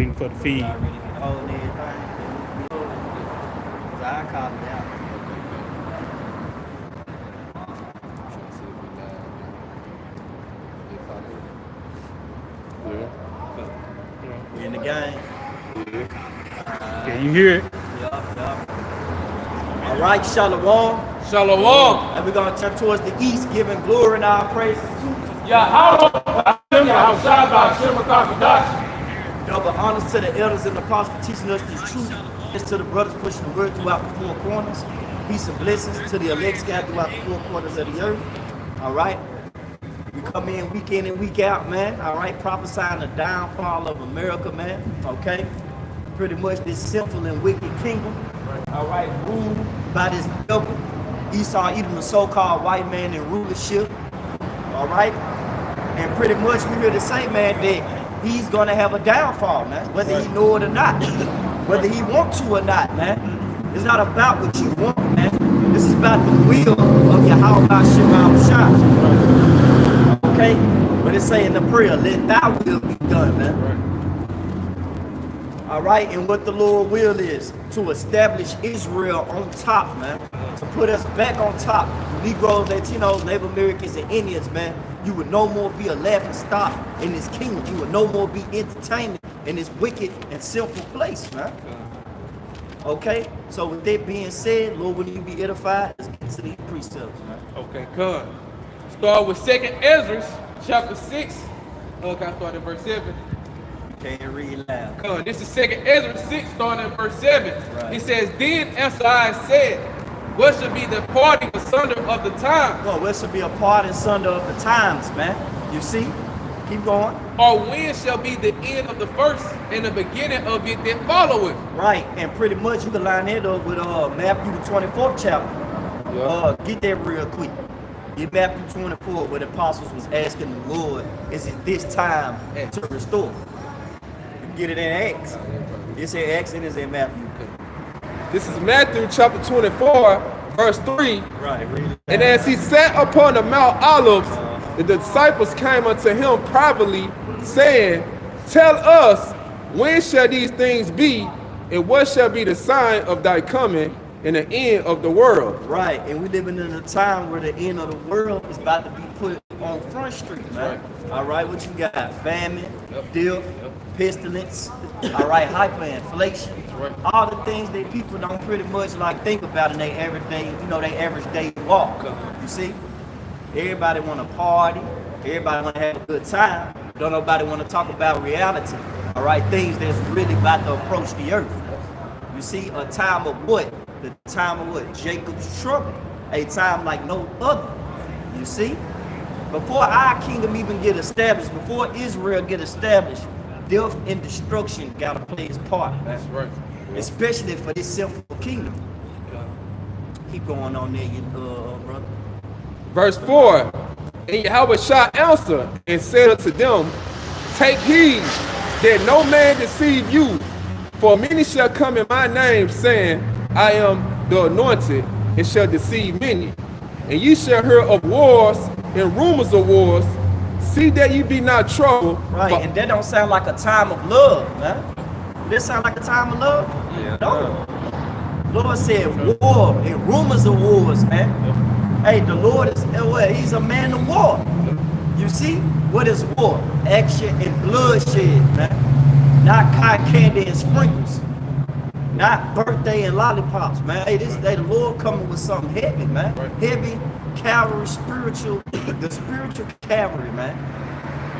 waiting for the feed. I already been holding everything. Cause I called it out. We in the game. Can you hear it? Yup. All right, Shalom. Shalom. And we're going to turn towards the east, giving glory and our praises to double honors to the elders and the apostles for teaching us this truth. It's to the brothers pushing the word throughout the four corners. Peace and blessings to the elect scattered throughout the four corners of the earth. All right. We come in and week out, man. All right. Prophesying the downfall of America, man. Okay. Pretty much this sinful and wicked kingdom. All right. Ruled by this devil. ESAU, even the so-called white man in rulership. All right. And pretty much we hear the same man that he's gonna have a downfall, man, whether he know it or not, whether he want to or not, man. It's not about what you want, man. This is about the will of Yahweh Shema Shah. Okay? But it's saying the prayer, let thy will be done, man. All right, and what the Lord will is to establish Israel on top, man. To put us back on top. Negroes, Latinos, Native Americans, and Indians, man. You would no more be a laughing stock in this kingdom. You would no more be entertainment in this wicked and sinful place, man. Okay? So with that being said, Lord, when you be edified, let's get to these precepts, man. Okay, come. Start with 2nd Ezra, chapter 6. Can I start at verse 7? Can't read loud. Come. This is 2nd Ezra 6, starting at verse 7. Right. It says, Then answer I said, what should be the parting asunder of the time? Well, what should be a part and sunder of the times, man? You see? Keep going. Or when shall be the end of the first and the beginning of it that followeth? Right, and pretty much you can line that up with Matthew the 24th chapter. Yeah. Get that real quick. Get Matthew 24 where the apostles was asking the Lord, is it this time to restore? You can get it in Acts. It's in Acts and it's in Matthew. This is Matthew chapter 24, verse 3. Right, read it. And as he sat upon the Mount Olives, the disciples came unto him privately, saying, Tell us, when shall these things be, and what shall be the sign of thy coming and the end of the world? Right, and we living in a time where the end of the world is about to be put on Front Street, man. All right, what you got? Famine, death, pestilence, all right, hyperinflation. All the things that people don't pretty much like think about in their everyday, their average day walk. You see? Everybody want to party. Everybody want to have a good time. Don't nobody want to talk about reality. All right, things that's really about to approach the earth. You see, a time of what? The time of what? Jacob's trouble. A time like no other. You see? Before our kingdom even get established, before Israel get established, death and destruction got to play its part. That's right. Especially for this sinful kingdom. Keep going on there, brother. Verse 4. And Yahweh shall answer and said unto them, Take heed that no man deceive you, for many shall come in my name, saying, I am the anointed, and shall deceive many. And ye shall hear of wars and rumors of wars. See that ye be not troubled. Right, and that don't sound like a time of love, man. This sound like a time of love? Yeah. No. Lord said war and rumors of wars, man. Hey, the Lord is what? He's a man of war. You see? What is war? Action and bloodshed, man. Not cotton candy and sprinkles. Not birthday and lollipops, man. Hey, this day the Lord coming with something heavy, man. Heavy cavalry, the spiritual cavalry, man.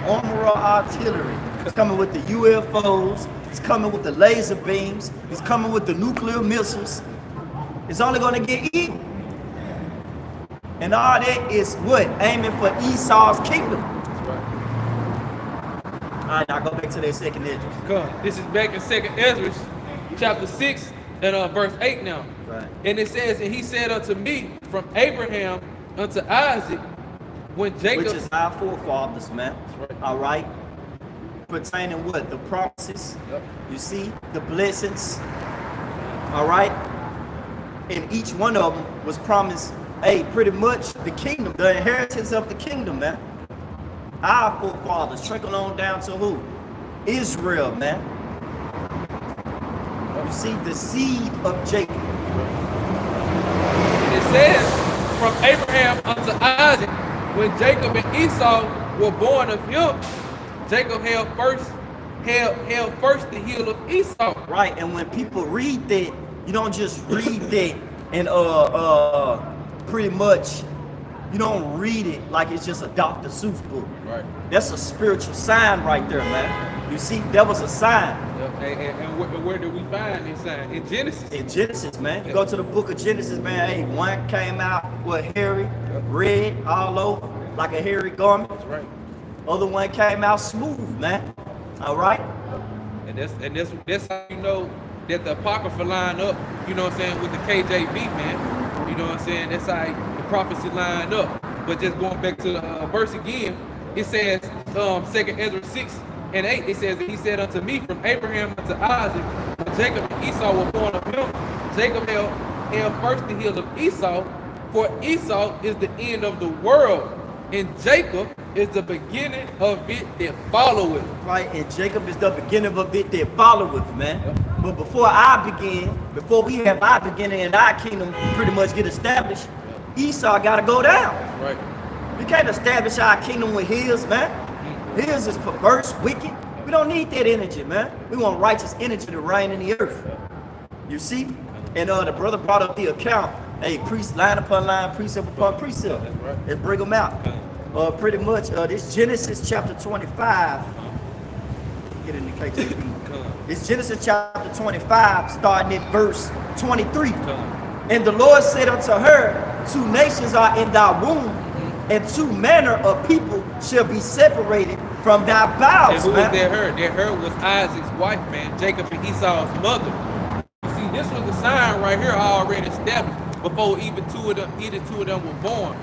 Armorer artillery. It's coming with the UFOs. It's coming with the laser beams. It's coming with the nuclear missiles. It's only going to get evil. And all that is what? Aiming for Esau's kingdom. All right, now go back to that 2nd Ezra. Come. This is back in 2nd Ezra, chapter 6, and verse 8 now. Right. And it says, And he said unto me, from Abraham unto Isaac, when Jacob... Which is our forefathers, man. Right. All right. Pertaining what? The promises. Yep. You see? The blessings. All right. And each one of them was promised, hey, pretty much the kingdom, the inheritance of the kingdom, man. Our forefathers trickle on down to who? Israel, man. You see, the seed of Jacob. It says, from Abraham unto Isaac, when Jacob and Esau were born of him, Jacob held first the heel of Esau. Right, and when people read that, you don't just read that and pretty much you don't read it like it's just a Dr. Seuss book. Right. That's a spiritual sign right there, man. You see, that was a sign. Yep. And where do we find this sign? In Genesis. In Genesis, man. You go to the book of Genesis, man. Hey, one came out with hairy, red all over, like a hairy garment. That's right. Other one came out smooth, man. All right. And that's how you know that the Apocrypha line up, you know what I'm saying, with the KJV, man. You know what I'm saying? That's how the prophecy line up. But just going back to the verse again, it says, 2nd Ezra 6:8, it says that he said unto me, from Abraham unto Isaac, when Jacob and Esau were born of him, Jacob held first the heel of Esau, for Esau is the end of the world, and Jacob is the beginning of it that followeth. Right, and Jacob is the beginning of it that followeth, man. Yep. But before we have our beginning and our kingdom pretty much get established, Esau got to go down. Right. We can't establish our kingdom with his, man. His is perverse, wicked. We don't need that energy, man. We want righteous energy to reign in the earth. You see? And the brother brought up the account. Hey, priest, line upon line, precept upon precept. Right. Let's bring them out. Pretty much, this Genesis chapter 25. Get in the KJV. It's Genesis chapter 25, starting at verse 23. And the Lord said unto her, 2 nations are in thy womb, and 2 manner of people shall be separated from thy bowels. And who man. was that her? That her was Isaac's wife, man, Jacob and Esau's mother. See, this was the sign right here already established before either two of them were born.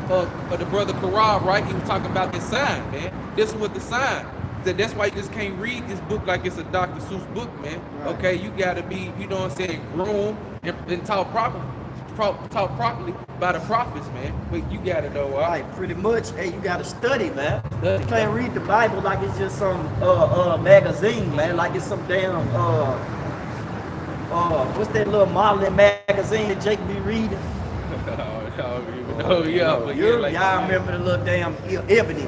The brother Karab, right? He was talking about this sign, man. This was the sign. That's why you just can't read this book like it's a Dr. Seuss book, man. Right. Okay, you gotta be, you know what I'm saying, groomed and taught properly by the prophets, man. But you gotta know, all right. Right, pretty much. Hey, you gotta study, man. Study. You can't read the Bible like it's just some magazine, man. Like it's some damn what's that little modeling magazine that Jake be reading? Oh yeah, but yeah, like, y'all remember the little damn Ebony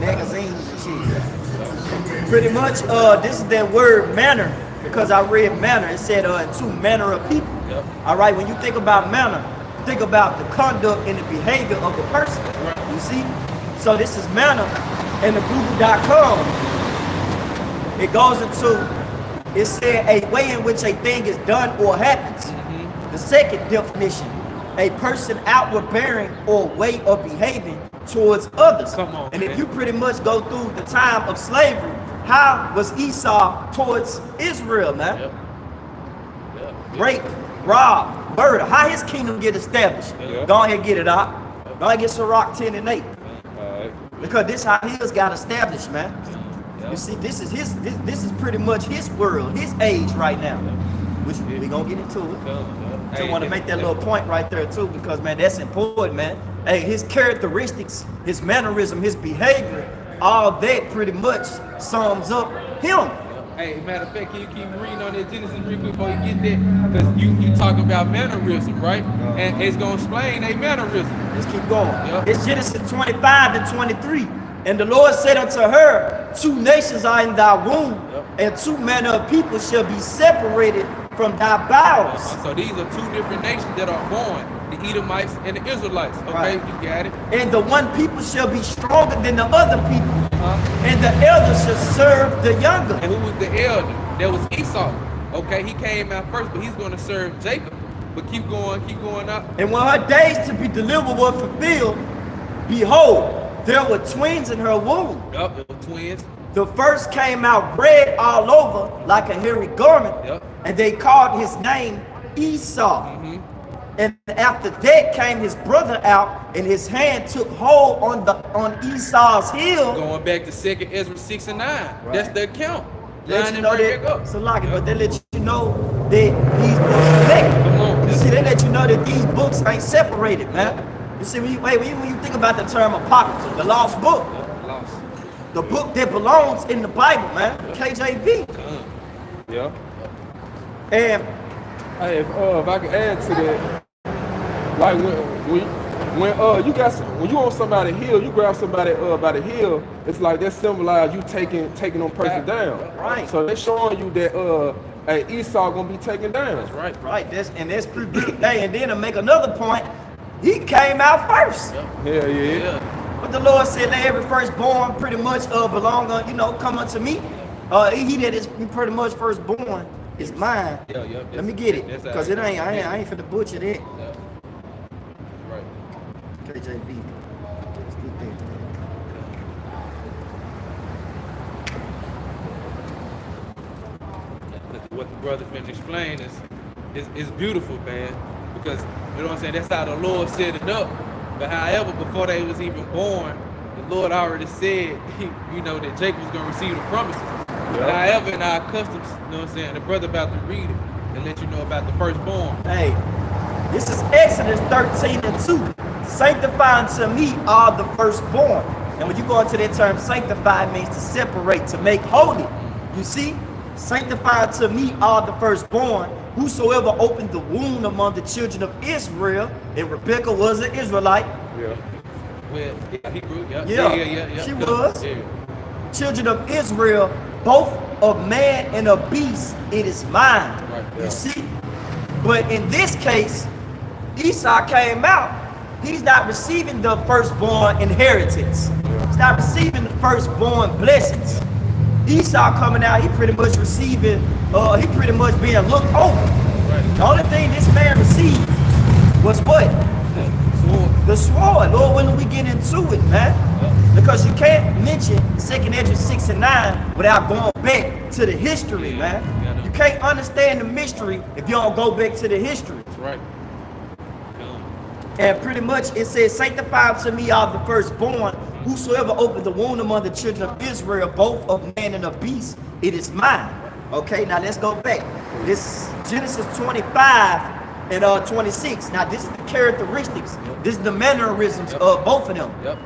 magazines and shit. Pretty much, this is that word manner, because I read manner. It said 2 manner of people. Yep. All right, when you think about manner, think about the conduct and the behavior of a person. Right. You see? So this is manner, and the Google.com, it goes into, it said a way in which a thing is done or happens. Mm-hmm. The second definition, a person outward bearing or way of behaving towards others. Come on, and man. if you pretty much go through the time of slavery, how was Esau towards Israel, man? Yep. Rape, rob, murder. How his kingdom get established? Yep. Go ahead, get it out. Go ahead, get Sirach 10:8. Alright. Because this how his got established, man. Yep. You see, this is this is pretty much his world, his age right now. Which we gonna get into it. Just want to make that little point right there too, because man, that's important, man. Hey, his characteristics, his mannerism, his behavior, all that pretty much sums up him. Hey, matter of fact, can you keep reading on that Genesis real quick before you get there? Because you talk about mannerism, right? And it's going to explain a mannerism. Let's keep going. Yep. It's Genesis 25:23. And the Lord said unto her, 2 nations are in thy womb, and 2 manner of people shall be separated from thy bowels. So these are 2 different nations that are born, the Edomites and the Israelites. Okay, Right. you got it. And the one people shall be stronger than the other people, and the elder shall serve the younger. And who was the elder? That was Esau. Okay, he came out first, but he's going to serve Jacob. But keep going up. And when her days to be delivered were fulfilled, behold, there were twins in her womb. Yup, it was twins. The first came out red all over like a hairy garment, Yep. and they called his name Esau. Mm-hmm. And after that came his brother out, and his hand took hold on Esau's heel. Going back to 2nd Ezra 6 and 9. That's the account. Let Line you it know right back that, up. so like it, but they let you know that these books connect. Come on. You see, they let you know that these books ain't separated, man. You see, when you think about the term apocrypha, the lost book, Lost. the book that belongs in the Bible, man, KJV. Yeah. And Hey, if I can add to that, like when you on somebody's heel, you grab somebody by the heel, it's like that symbolize you taking them person down. Right. So they're showing you that hey, Esau gonna be taken down. That's right. right, that's pretty big. Hey, and then to make another point, he came out first. Hell yeah. But the Lord said that every firstborn pretty much belong on, come unto me. He that is pretty much firstborn is mine. Yeah. Let me get it, because I ain't finna butcher that. Yeah. Right. KJV. Let's get that. What the brother finna explain is beautiful, man. Because you know what I'm saying, that's how the Lord set it up. But however, before they was even born, the Lord already said, that Jacob was gonna receive the promises. But however, in our customs, you know what I'm saying, the brother about to read it and let you know about the firstborn. Hey, this is Exodus 13:2. Sanctify unto me all the firstborn. And when you go into that term, sanctify means to separate, to make holy. You see? Sanctify unto me all the firstborn. Whosoever opened the womb among the children of Israel, and Rebekah was an Israelite. Yeah. Well, Hebrew, Yeah, she was. Yeah. Children of Israel, both of man and of beast, it is mine. Right, You see? But in this case, Esau came out. He's not receiving the firstborn inheritance. He's not receiving the firstborn blessings. Esau coming out, he pretty much receiving, he pretty much being looked over. Right. The only thing this man received was what? Sword. The sword. Lord, when do we get into it, man? Because you can't mention 2nd Ezra 6 and 9 without going back to the history, man. You can't understand the mystery if you don't go back to the history. That's right. And pretty much it says, sanctify to me all the firstborn. Whosoever opened the womb among the children of Israel, both of man and of beast, it is mine. Okay, now let's go back. This Genesis 25 and 26. Now this is the characteristics. This is the mannerisms of both of them. Yep.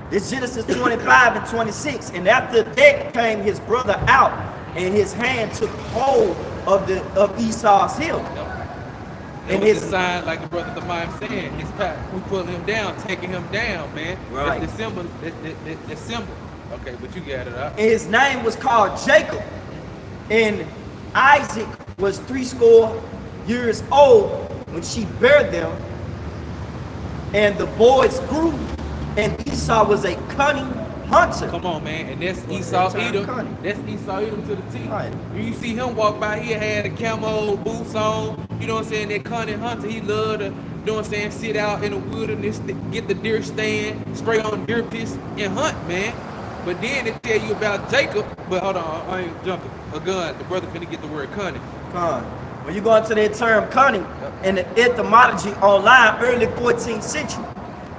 This Genesis 25 and 26. And after that came his brother out, and his hand took hold of Esau's heel. And it's a sign, like the brother Thamai saying, his path, we pulling him down, taking him down, man. Right. That's the symbol. The symbol. Okay, but you got it out. And his name was called Jacob. And Isaac was 80 years old when she bare them. And the boys grew. And Esau was a cunning hunter. Come on, man. And that's Esau Edom. That's Esau Edom to the T. Right. When you see him walk by, he had the camo boots on. You know what I'm saying? That cunning hunter, he loved to, you know what I'm saying, sit out in the wilderness, get the deer stand, spray on deer piss, and hunt, man. But then they tell you about Jacob, but hold on, I ain't jumping. A gun, the brother finna get the word cunning. When you go into that term cunning, in the etymology online, early 14th century,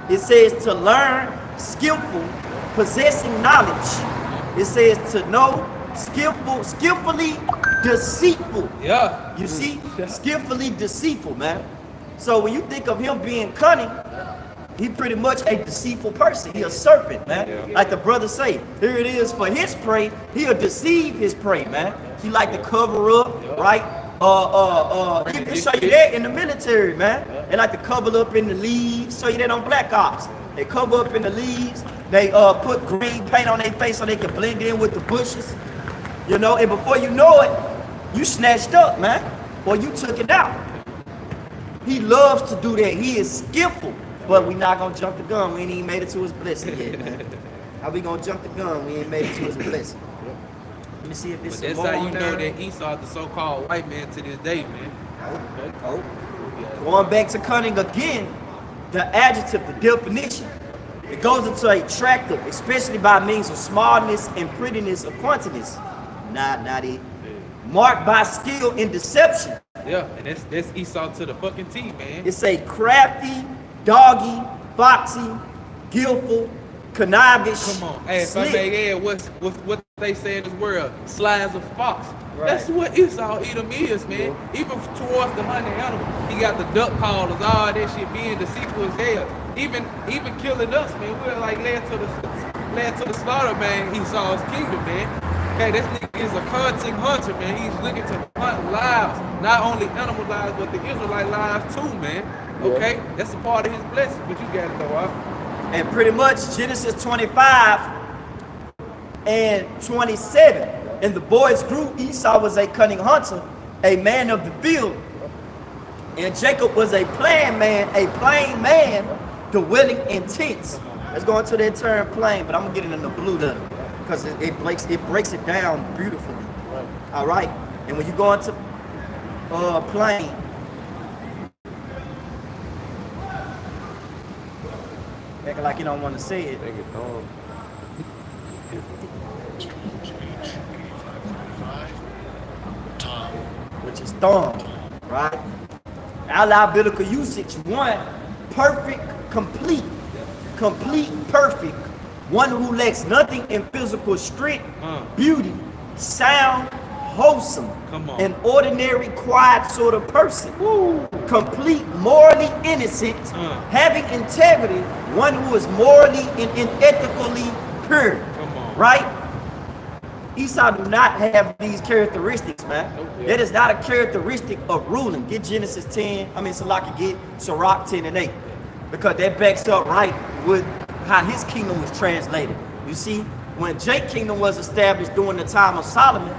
it says to learn, skillful, possessing knowledge. It says to know, skillful, skillfully deceitful. Yeah. You see? Skillfully deceitful, man. So when you think of him being cunning, he pretty much a deceitful person. He a serpent, man. Yeah. Like the brother say, here it is for his prey. He'll deceive his prey, man. He like to cover up, right? They show you that in the military, man. They like to cover up in the leaves. Show you that on Black Ops. They cover up in the leaves. They put green paint on their face so they can blend in with the bushes. You know, and before you know it, you snatched up, man. Or you took it out. He loves to do that. He is skillful. But we not gonna jump the gun. We ain't even made it to his blessing yet, man. How we gonna jump the gun? We ain't made it to his blessing. Let me see if this But is that's how more you on know there. that Esau is the so-called white man to this day, man. Oh. Going back to cunning again, the adjective, the definition, it goes into attractive, especially by means of smallness and prettiness or quantityness. Not it. Marked by skill in deception. Yeah, and that's Esau to the fucking T, man. It's a crafty, doggy, foxy, guileful, conniving. Come on. Hey, if I may add, what they say in this world, sly as a fox. Right. That's what Esau Edom is, man. Even towards the hunting animal, he got the duck callers, all that shit, being deceitful as hell. Even killing us, man. We're like led to the slaughter, man. Esau's kingdom, man. Hey, this nigga is a hunting hunter, man. He's looking to hunt lives, not only animal lives, but the Israelite lives too, man. Okay, that's a part of his blessing, but you got it though, huh? And pretty much Genesis 25 and 27. And the boys grew. Esau was a cunning hunter, a man of the field. And Jacob was a plain man, dwelling in tents. Let's go into that term plain, but I'm gonna get it in the blue letter because it breaks it down beautifully. All right. And when you go into plain, acting like you don't want to say it. Which is thorn, right? Our biblical usage, one, perfect, complete, perfect, one who lacks nothing in physical strength, beauty, sound, wholesome, an ordinary, quiet sort of person, complete, morally innocent, having integrity, one who is morally and ethically pure, right? Esau do not have these characteristics, man. That is not a characteristic of ruling. Get Genesis 10, get Sirach 10 and 8. Because that backs up right with how his kingdom was translated. You see, when Jake's kingdom was established during the time of Solomon,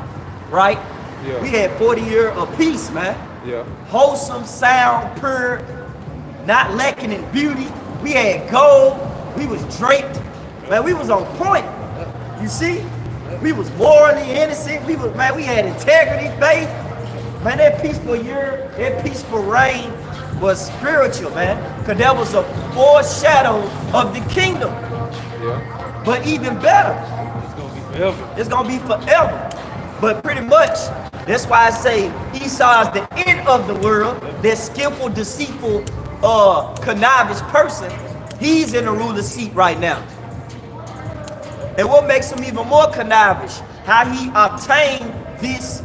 right? Yeah. We had 40 years of peace, man. Yeah. Wholesome, sound, pure, not lacking in beauty. We had gold. We was draped. Man, we was on point. You see? We was morally innocent. We had integrity, faith. Man, that peaceful year, that peaceful reign was spiritual, man. Because that was a foreshadow of the kingdom. Yeah. But even better, it's gonna be forever. It's gonna be forever. But pretty much, that's why I say Esau is the end of the world. That skillful, deceitful, conniving person. He's in the ruler's seat right now. And what makes him even more conniving, how he obtained this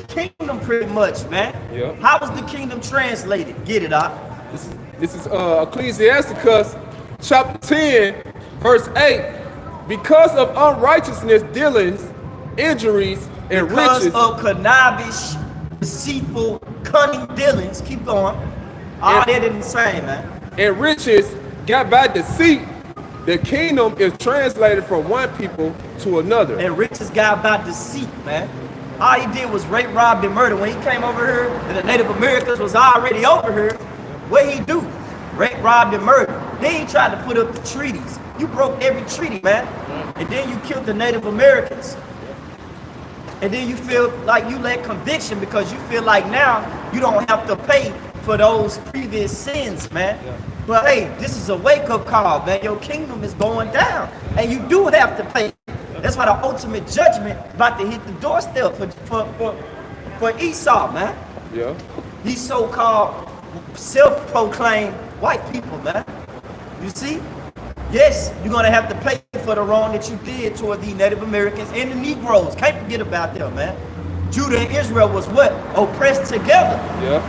kingdom pretty much, man. Yeah. How was the kingdom translated? Get it out. This is Ecclesiasticus chapter 10, verse 8. Because of unrighteousness, dealings, injuries, and riches. Because of conniving, deceitful, cunning dealings. Keep going. All that is the same, man. And riches got by deceit. The kingdom is translated from one people to another. And riches got by deceit, man. All he did was rape, rob, and murder. When he came over here, and the Native Americans was already over here, what he do? Rape, rob, and murder. Then he tried to put up the treaties. You broke every treaty, man. And then you killed the Native Americans. And then you feel like you lack conviction because you feel like now you don't have to pay for those previous sins, man. Yeah. But hey, this is a wake-up call, man. Your kingdom is going down, and you do have to pay. That's why the ultimate judgment about to hit the doorstep for Esau, man. Yeah. These so-called self-proclaimed white people, man. You see? Yes, you're gonna have to pay for the wrong that you did toward the Native Americans and the Negroes. Can't forget about them, man. Judah and Israel was what? Oppressed together. Yeah.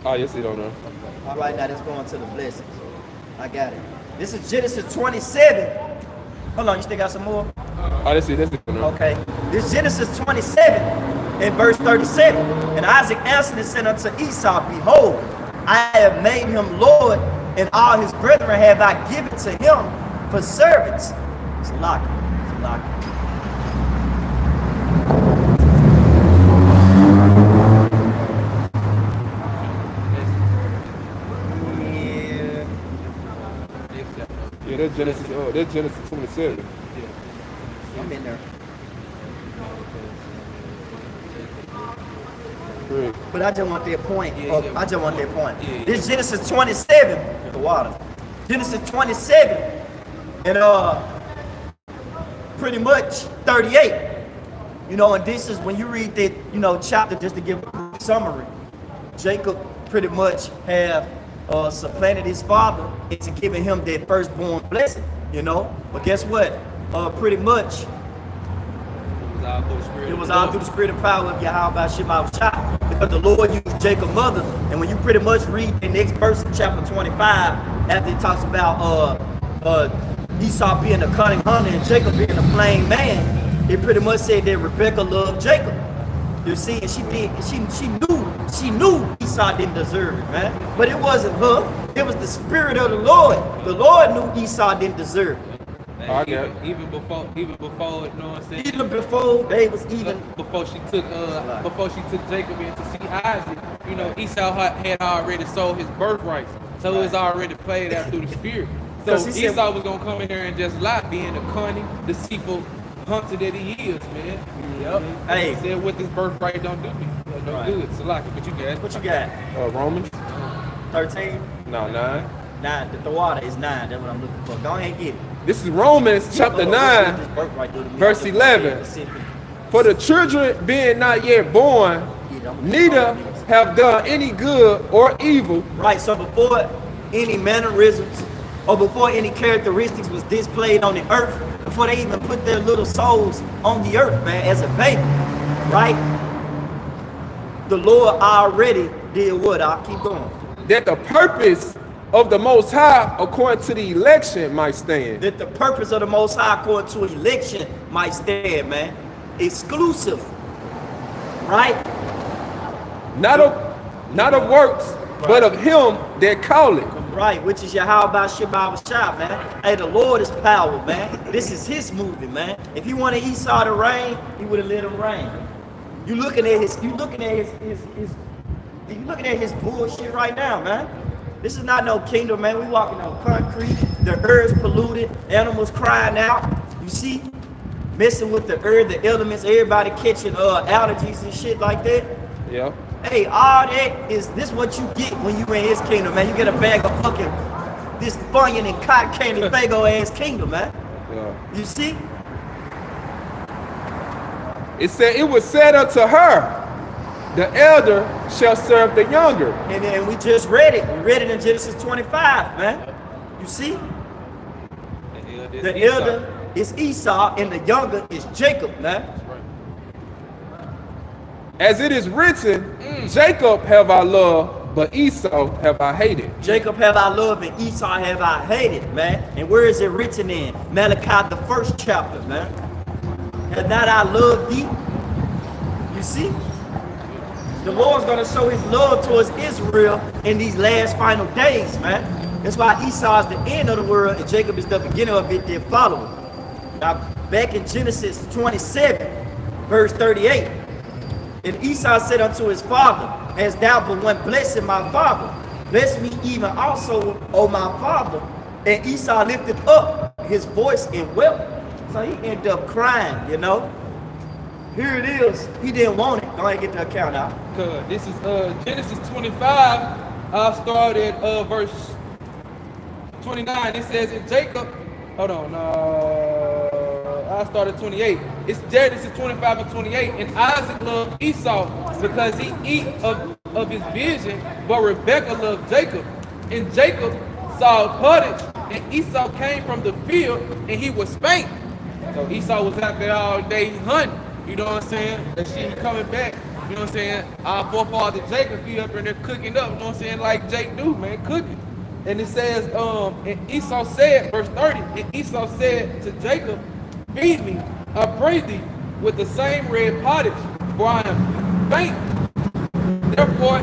Oh, yes, you don't know. All right, now let's go on to the blessings. I got it. This is Genesis 27. Hold on, you still got some more? Oh, that's it. Okay. This is Genesis 27 and verse 37. And Isaac answered and said unto Esau, behold, I have made him Lord, and all his brethren have I given to him for servants. It's a lock. It's a lock. Yeah, that's Genesis 27. Yeah. I'm in there. Great. But I just want their point. I just want their point. This is Genesis 27. The water. Genesis 27 and pretty much 38. You know, and this is when you read that, you know, chapter, just to give a summary. Jacob pretty much have supplanted his father into giving him that firstborn blessing, you know. But guess what? Pretty much it was all through the spirit of power of Yahweh Shema Shah, because the Lord used Jacob's mother. And when you pretty much read the next verse in chapter 25, after it talks about Esau being a cunning hunter and Jacob being a plain man, it pretty much said that Rebecca loved Jacob. You see, and she knew Esau didn't deserve it, man. But it wasn't her. It was the spirit of the Lord. The Lord knew Esau didn't deserve it. Even before, you know what I'm saying? Even before they was even before she took Jacob in to see Isaac, you know, Esau had already sold his birthrights. So it was already played out through the spirit. So Esau was gonna come in there and just lie, being a cunning, deceitful hunter that he is, man. Yep. Hey, he said what this birthright don't do me. No good. So like, what you got? What you got? Romans 13? No, 9. 9. The water is 9. That's what I'm looking for. Go ahead and get it. This is Romans chapter 9, verse 11. For the children being not yet born, neither have done any good or evil. Right, so before any mannerisms or before any characteristics was displayed on the earth, before they even put their little souls on the earth, man, as a baby, right? The Lord already did what? I'll keep going. That the purpose of the Most High, according to the election, might stand. That the purpose of the Most High, according to election, might stand, man. Exclusive, right? Not of works, but of him that called it. Right, which is Yahweh Shah, man. Hey, the Lord is power, man. This is his movement, man. If he wanted Esau to reign, he would have let him reign. You looking at his bullshit right now, man. This is not no kingdom, man. We walking on concrete. The earth's polluted. Animals crying out. You see, messing with the earth, the elements. Everybody catching allergies and shit like that. Yeah. Hey, all that is this what you get when you in his kingdom, man. You get a bag of fucking this Funyun and cotton candy fago ass kingdom, man. Yeah. You see? It said it was said unto her, the elder shall serve the younger. And then we just read it. We read it in Genesis 25, man. You see? The elder is Esau and the younger is Jacob, man. As it is written, Jacob have I loved, but Esau have I hated. Jacob have I loved and Esau have I hated, man. And where is it written in? Malachi, the 1st chapter, man. Have not I loved thee? You see? The Lord's going to show his love towards Israel in these last final days, man. That's why Esau is the end of the world and Jacob is the beginning of it, they're following. Now, back in Genesis 27, verse 38, and Esau said unto his father, hast thou but one blessing, my father? Bless me even also, O my father. And Esau lifted up his voice and wept. So he ended up crying, you know. Here it is. He didn't want it. Go ahead and get the account out. This is Genesis 25. I'll start at verse 29. It says, in Jacob, hold on, I started 28. It's Genesis 25 and 28. And Isaac loved Esau because he eat of his vision, but Rebekah loved Jacob. And Jacob saw pottage, and Esau came from the field, and he was spanked. So Esau was out there all day hunting, you know what I'm saying? And she coming back, you know what I'm saying? Our forefather Jacob be up in there cooking up, you know what I'm saying? Like Jake do, man, cooking. And it says, and Esau said, verse 30, and Esau said to Jacob, feed me, I pray thee, with the same red pottage, for I am faint. Therefore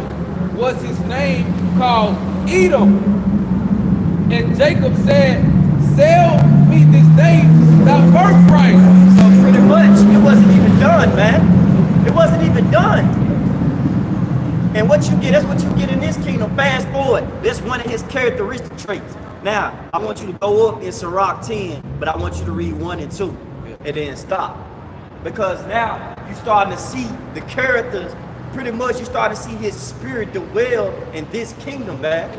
was his name called Edom. And Jacob said, sell me this day thy birthright. So pretty much, it wasn't even done, man. It wasn't even done. And what you get, that's what you get in this kingdom. Fast forward. That's one of his characteristic traits. Now, I want you to go up in Sirach 10, but I want you to read 1 and 2 and then stop. Because now you're starting to see the characters, pretty much you're starting to see his spirit dwell in this kingdom, man.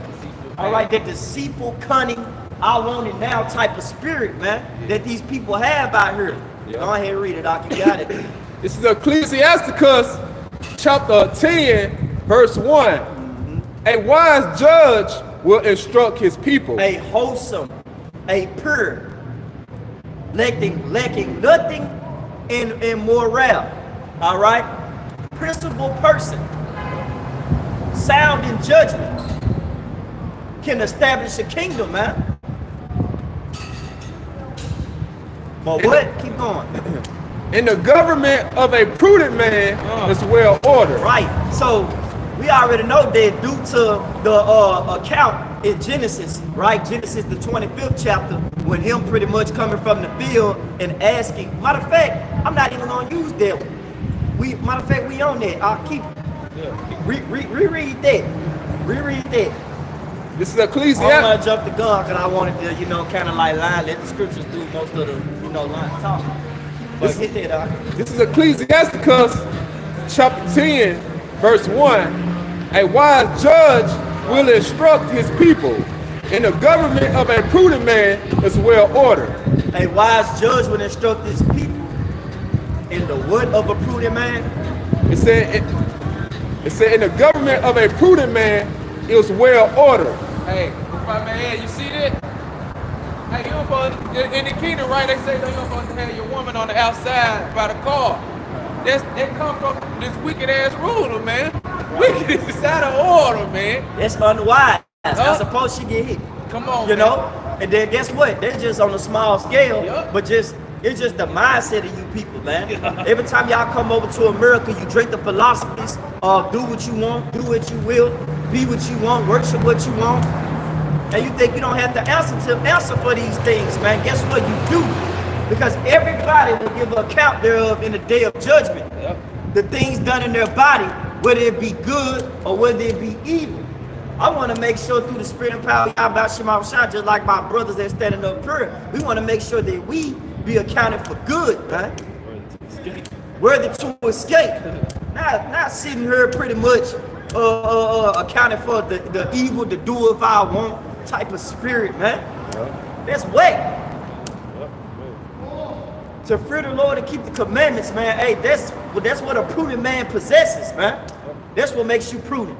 All right, that deceitful, cunning, I want it now type of spirit, man, that these people have out here. Yeah. Go ahead and read it, Doc. You got it. This is Ecclesiasticus chapter 10, verse 1. A wise judge will instruct his people. A wholesome, a pure, lacking nothing in morale. All right? Principled person, sound in judgment, can establish a kingdom, man. But what? Keep going. And the government of a prudent man is well ordered. Right. So we already know that due to the account in Genesis, right? Genesis the 25th chapter, when him pretty much coming from the field and asking. Matter of fact, I'm not even gonna use that one. Matter of fact, we on that. I'll keep reread that. Reread that. This is I Ecclesiastes. don't want to jump the gun because I wanted to, kind of like let the scriptures do most of the, line talk. But hit that, This is Ecclesiasticus chapter 10, verse 1. A wise judge will instruct his people, and the government of a prudent man is well ordered. A wise judge will instruct his people, in the what of a prudent man? It said, in the government of a prudent man is well ordered. Hey, if I may add, you see that? Hey, you don't supposed in the kingdom, right? They say you're supposed to have your woman on the outside by the car. That come from this wicked ass ruler, man. Wicked is out of order, man. That's unwise. I suppose she get hit. Come on, you know? And then guess what? They're just on a small scale, but it's just the mindset of you people, man. Every time y'all come over to America, you drink the philosophies of do what you want, do what you will, be what you want, worship what you want. And you think you don't have to answer for these things, man. Guess what? You do. Because everybody will give an account thereof in the day of judgment. The things done in their body, whether it be good or whether it be evil. I want to make sure through the spirit and power of Yahweh Shema Shah, just like my brothers that standing up here, we want to make sure that we be accounted for good, man. Worthy to escape. Not sitting here pretty much accounting for the evil, the do if I want type of spirit, man. That's whack. To fear the Lord and keep the commandments, man. Hey, that's what a prudent man possesses, man. That's what makes you prudent.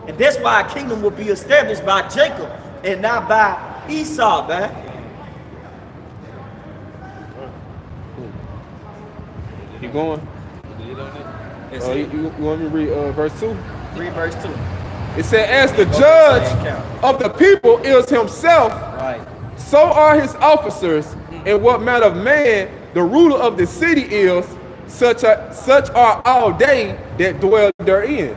And that's why a kingdom will be established by Jacob and not by Esau, man. You going? You want me to read verse 2? Read verse 2. It said, as the judge of the people is himself, so are his officers, and what manner of man the ruler of the city is, such are all they that dwell therein.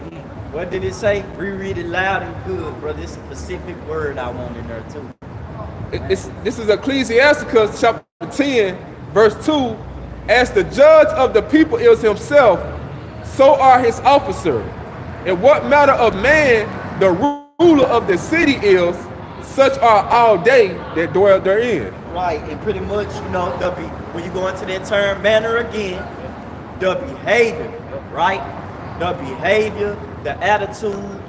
What did it say? Reread it loud and good, brother. It's a specific word I want in there too. This is Ecclesiasticus chapter 10, verse 2. As the judge of the people is himself, so are his officers. And what manner of man the ruler of the city is, such are all they that dwell therein. Right, and pretty much, when you go into that term manner again, the behavior, right? The behavior, the attitude,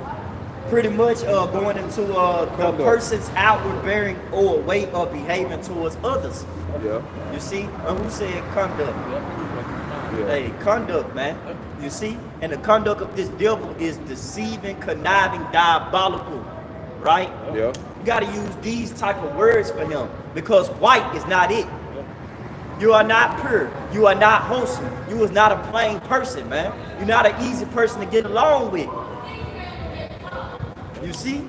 pretty much going into the person's outward bearing or way of behaving towards others. Yeah. You see? Who said conduct? Hey, conduct, man. You see? And the conduct of this devil is deceiving, conniving, diabolical, right? Yeah. You got to use these type of words for him because white is not it. You are not pure. You are not wholesome. You is not a plain person, man. You're not an easy person to get along with. You see?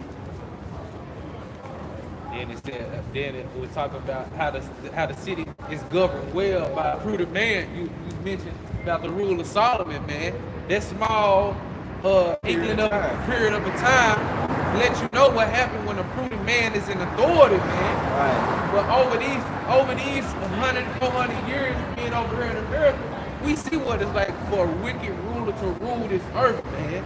Then we're talking about how the city is governed well by a prudent man. You mentioned about the rule of Solomon, man. That small period of a time let you know what happened when a prudent man is in authority, man. Right. But over these 100, 400 years being over here in America, we see what it's like for a wicked ruler to rule this earth, man.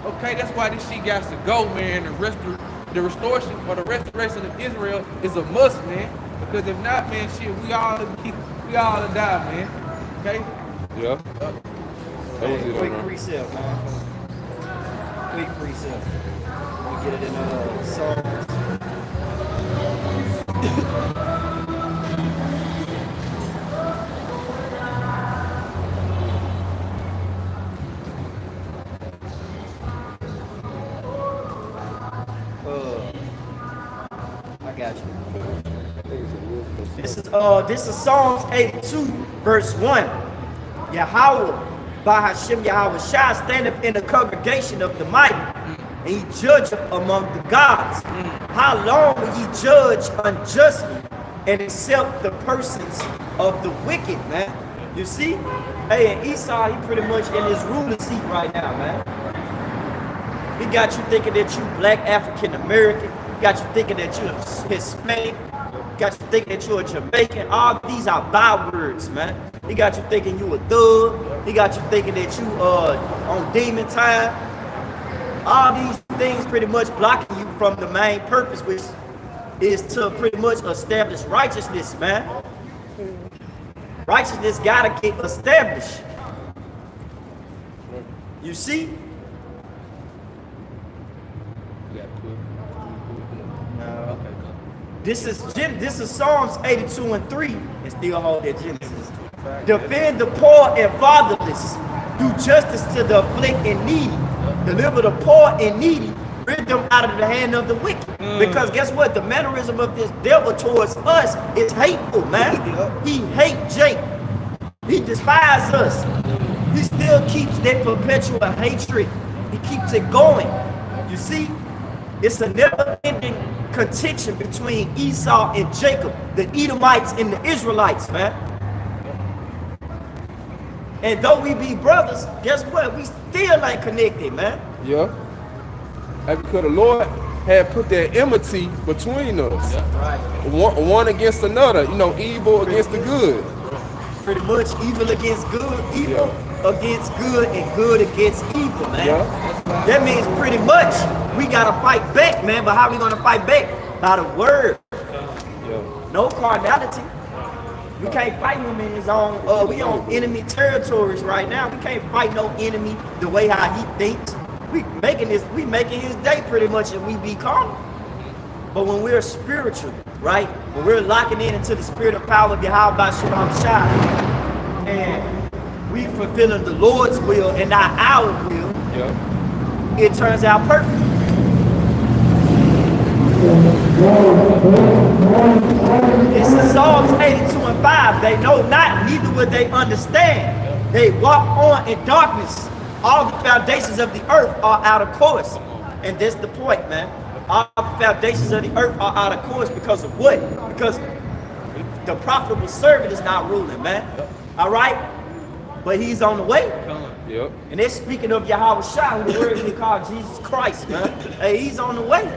Okay, that's why this shit got to go, man. The restoration or the restoration of Israel is a must, man. Because if not, man, shit, we all die, man. Okay? Yeah. Quick precept, man. Quick precept. We get it in Psalms. I got you. This is Psalms 82, verse 1. Yahweh, by Hashem Yahweh Shah, standeth in the congregation of the mighty, and he judgeth among the gods. How long will ye judge unjustly and accept the persons of the wicked, man. You see? Hey, and Esau, he pretty much in his ruling seat right now, man. He got you thinking that you black African American. He got you thinking that you're Hispanic. He got you thinking that you're a Jamaican. All these are bywords, man. He got you thinking you a thug. He got you thinking that you on demon time. All these things pretty much blocking you from the main purpose, which is to pretty much establish righteousness, man. Righteousness gotta get established. You see? This is Psalms 82 and 3, and still hold that Genesis. Defend the poor and fatherless. Do justice to the afflict and needy. Deliver the poor and needy. Rid them out of the hand of the wicked. Because guess what? The mannerism of this devil towards us is hateful, man. He hates Jake. He despises us. He still keeps that perpetual hatred. He keeps it going. You see? It's a never-ending contention between Esau and Jacob, the Edomites and the Israelites, man. And though we be brothers, guess what? We still ain't connected, man. Yeah. And because the Lord had put that enmity between us. Yeah. Right. One against another, you know, evil against the good. Pretty much evil against good, evil against good, and good against evil, man. Yeah. That means pretty much we gotta fight back, man. But how are we gonna fight back? By the word. Yeah. No carnality. We can't fight him in his own, we on enemy territories right now. We can't fight no enemy the way how he thinks. We making his day pretty much, and we be calm. But when we're spiritual, right? When we're locking into the spirit of power of Yahweh Shalom Shah, and we fulfilling the Lord's will and not our will, it turns out perfect. It's in Psalms 82 and 5. They know not, neither will they understand. They walk on in darkness. All the foundations of the earth are out of course. And that's the point, man. All the foundations of the earth are out of course because of what? Because the profitable servant is not ruling, man. All right? But he's on the way. Yep. And they're speaking of Yahweh Shah, who the word is called Jesus Christ, man. Hey, he's on the way.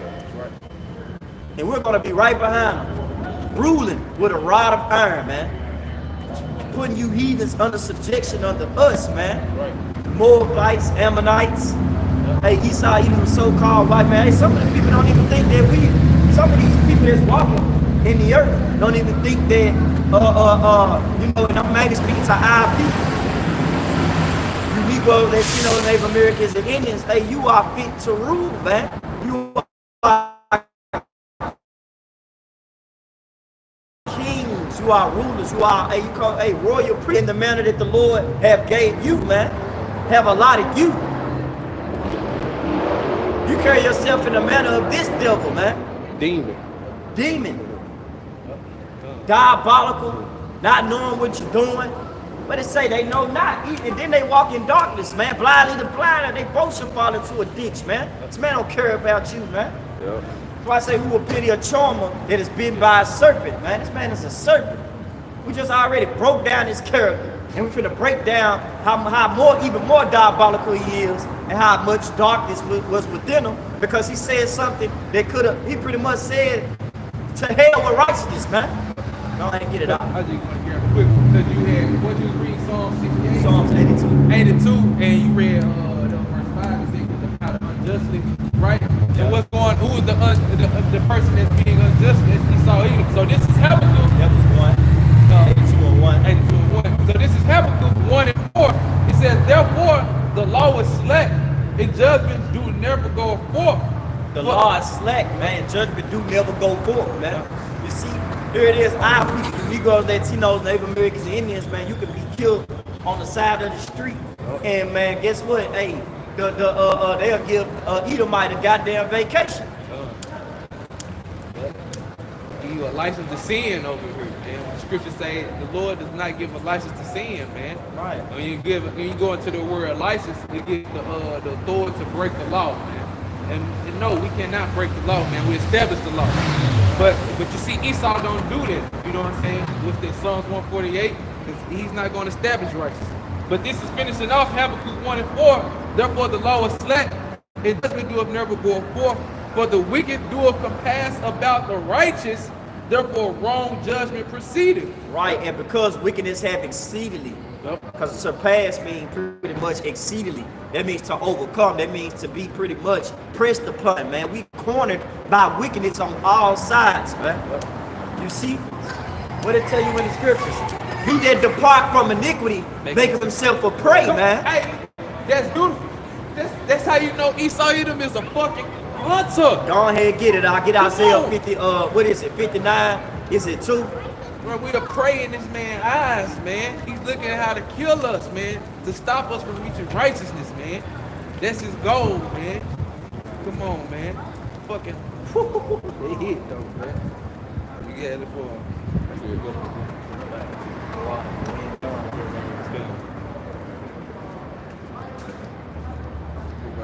And we're going to be right behind him, ruling with a rod of iron, man. Putting you heathens under subjection under us, man. Moabites, Ammonites. Hey, Esau, even the so-called white man. Hey, some of the people don't even think that some of these people that's walking in the earth don't even think that, you know, and I'm mainly speaking to our people. You Negroes, Latinos, Native Americans, and Indians, hey, you are fit to rule, man. You are kings, you are rulers, you are a royal priest in the manner that the Lord have gave you, man. Have allotted you. You carry yourself in the manner of this devil, man. Demon. Diabolical, not knowing what you're doing. But it say they know not. And then they walk in darkness, man. Blindly the blind, and they both should fall into a ditch, man. This man don't care about you, man. Yeah. That's why I say, who will pity a charmer that is bitten by a serpent, man? This man is a serpent. We just already broke down his character. And we're finna break down how even more diabolical he is and how much darkness was within him, because he said something that he pretty much said to hell with righteousness, man. Go ahead and get it out. I just want to hear quick, because you had, what you read, Psalm 68? Psalms 82. 82, and you read the verse 5, it says about unjustly, right? Yeah. And what's going, who is the person that's being unjust? It's Esau Edom. So this is Habakkuk. That was 82 and 1. 82 and 1. So this is Habakkuk 1 and 4. It says, therefore, the law is slack, and judgment do never go forth. The law is slack, man. Judgment do never go forth, man. You see, here it is. Our people, the Negroes, Latinos, Native Americans, and Indians, man, you can be killed on the side of the street. And man, guess what? Hey, they'll give Edomite a goddamn vacation. Give you a license to sin over here. And the scripture say the Lord does not give a license to sin, man. Right. When you go into the word license, it gives the authority to break the law, man. And no, we cannot break the law, man. We establish the law. But you see, Esau don't do that. You know what I'm saying? With the Psalms 148, he's not going to establish righteousness. But this is finishing off Habakkuk 1 and 4. Therefore the law is slack, and judgment doeth never go forth. For the wicked doeth compass about the righteous, therefore wrong judgment proceedeth. Right, and because wickedness hath exceedingly, because surpass means pretty much exceedingly. That means to overcome. That means to be pretty much pressed upon, man. We cornered by wickedness on all sides, man. You see? What it tell you in the scriptures? He that depart from iniquity maketh himself a prey, man. Hey, that's beautiful. That's how you know Esau Edom is a fucking hunter. Go ahead, get it. I'll get Isaiah 50, what is it, 59? Is it 2? Bro, we are praying in this man's eyes, man. He's looking at how to kill us, man, to stop us from reaching righteousness, man. That's his goal, man. Come on, man. Fucking, they hit though, man. We got it for him.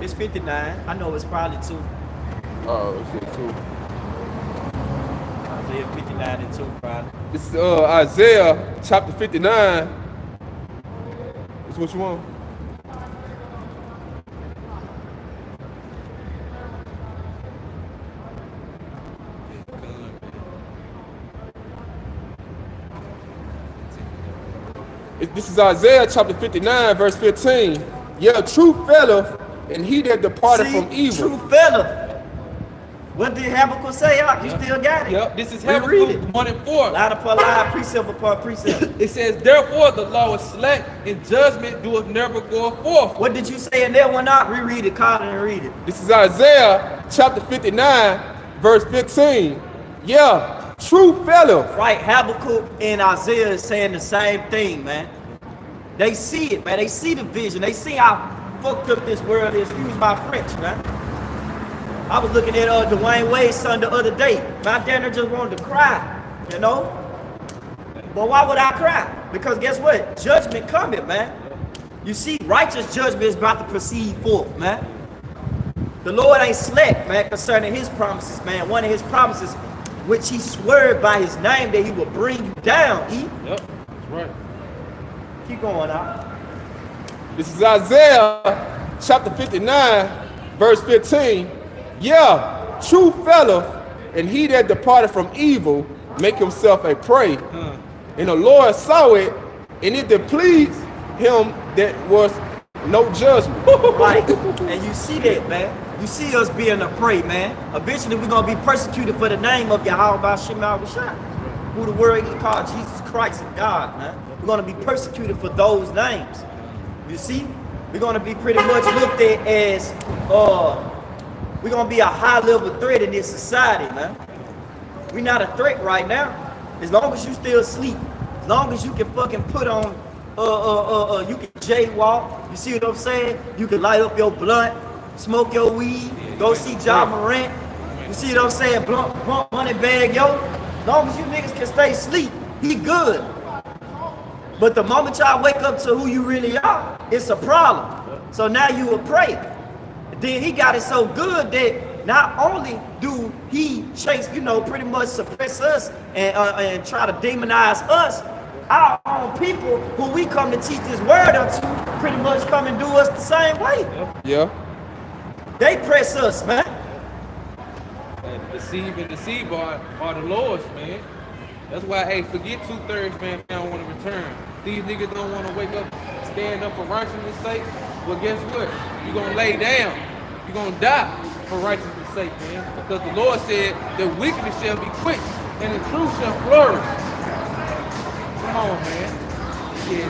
It's 59. I know it's probably 2. Oh, it's 2. Isaiah 59 and 2, probably. This is Isaiah chapter 59. That's what you want? This is Isaiah chapter 59, verse 15. Yeah, true faileth, and he that departed from evil. True faileth. What did Habakkuk say, Ark? You still got it? Yep, this is Reread Habakkuk 1 and 4. Line upon line, precept upon precept. It says, therefore the law is slack, and judgment doeth never go forth. What did you say in that one, Ark? Reread it, call it and read it. This is Isaiah chapter 59, verse 15. Yeah, true faileth. Right, Habakkuk and Isaiah is saying the same thing, man. They see it, man. They see the vision. They see how fucked up this world is. Excuse my French, man. I was looking at Dwayne Wade's son the other day. My dad just wanted to cry, you know? But why would I cry? Because guess what? Judgment coming, man. You see, righteous judgment is about to proceed forth, man. The Lord ain't slack, man, concerning his promises, man. One of his promises, which he swore by his name that he will bring you down, E. Yep, that's right. Keep going out. This is Isaiah chapter 59, verse 15. Yeah, true faileth, and he that departed from evil make himself a prey. And the Lord saw it, and it displeased him that was no judgment. Right, and you see that, man. You see us being a prey, man. Eventually, we're going to be persecuted for the name of Yahweh B'Shem Al-Rashad, who the world he called Jesus Christ and God, man. We're going to be persecuted for those names. You see, we're going to be pretty much looked at as, we're going to be a high-level threat in this society, man. We're not a threat right now. As long as you still sleep, as long as you can fucking put on, you can jaywalk, you see what I'm saying? You can light up your blunt, smoke your weed, go see John Morant, you see what I'm saying? Blunt money bag, yo. As long as you niggas can stay asleep, he good. But the moment y'all wake up to who you really are, it's a problem. So now you a prey. Then he got it so good that not only do he chase, you know, pretty much suppress us and try to demonize us, our own people who we come to teach this word unto pretty much come and do us the same way. Yeah. They press us, man. And deceive are the Lord's, man. That's why, hey, forget 2/3, man, if they don't want to return. These niggas don't want to wake up, stand up for righteousness' sake. Well, guess what? You're going to lay down. You're going to die for righteousness' sake, man. Because the Lord said that wickedness shall be quenched and the truth shall flourish. Come on, man. Yeah,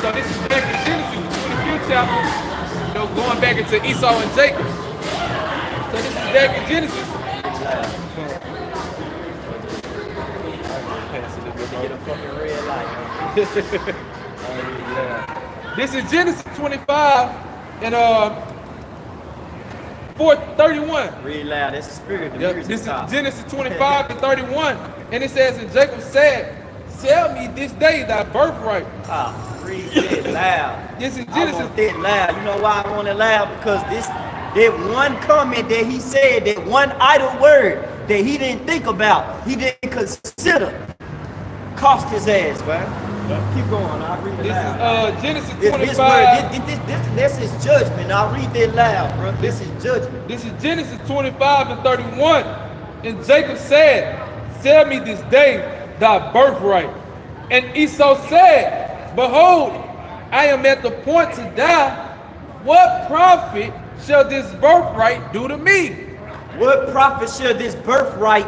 so this is back in Genesis, the 25th chapter. You know, going back into Esau and Jacob. So this is back in Genesis. Get a fucking red light. This is Genesis 25 and 4:31. Read loud. That's the spirit. Yep. This is Genesis 25 and 31, and it says, "And Jacob said, Sell me this day thy birthright." Read that loud. This is I Genesis. want that loud. You know why I want it loud? Because that one comment that he said, that one idle word that he didn't think about, he didn't consider, cost his ass, man. Keep going. I'll read it loud. This is Genesis 25. This is judgment. I'll read that loud, bro. This is judgment. This is Genesis 25 and 31. And Jacob said, sell me this day thy birthright. And Esau said, behold, I am at the point to die. What profit shall this birthright do to me? What profit shall this birthright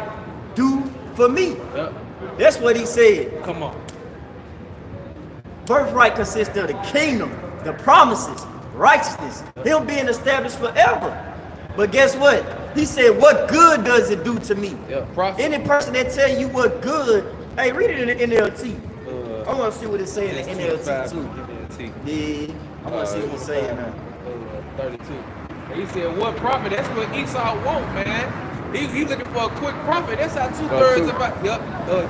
do for me? Yep. That's what he said. Come on. Birthright consists of the kingdom, the promises, righteousness, him being established forever. But guess what? He said, what good does it do to me? Yeah, profit. Any person that tell you what good, hey, read it in the NLT. I want to see what it say in the NLT too. Yeah, I want to see what it's saying now. 32. And he said, what profit? That's what Esau want, man. He's looking for a quick profit. That's how 2/3 of our,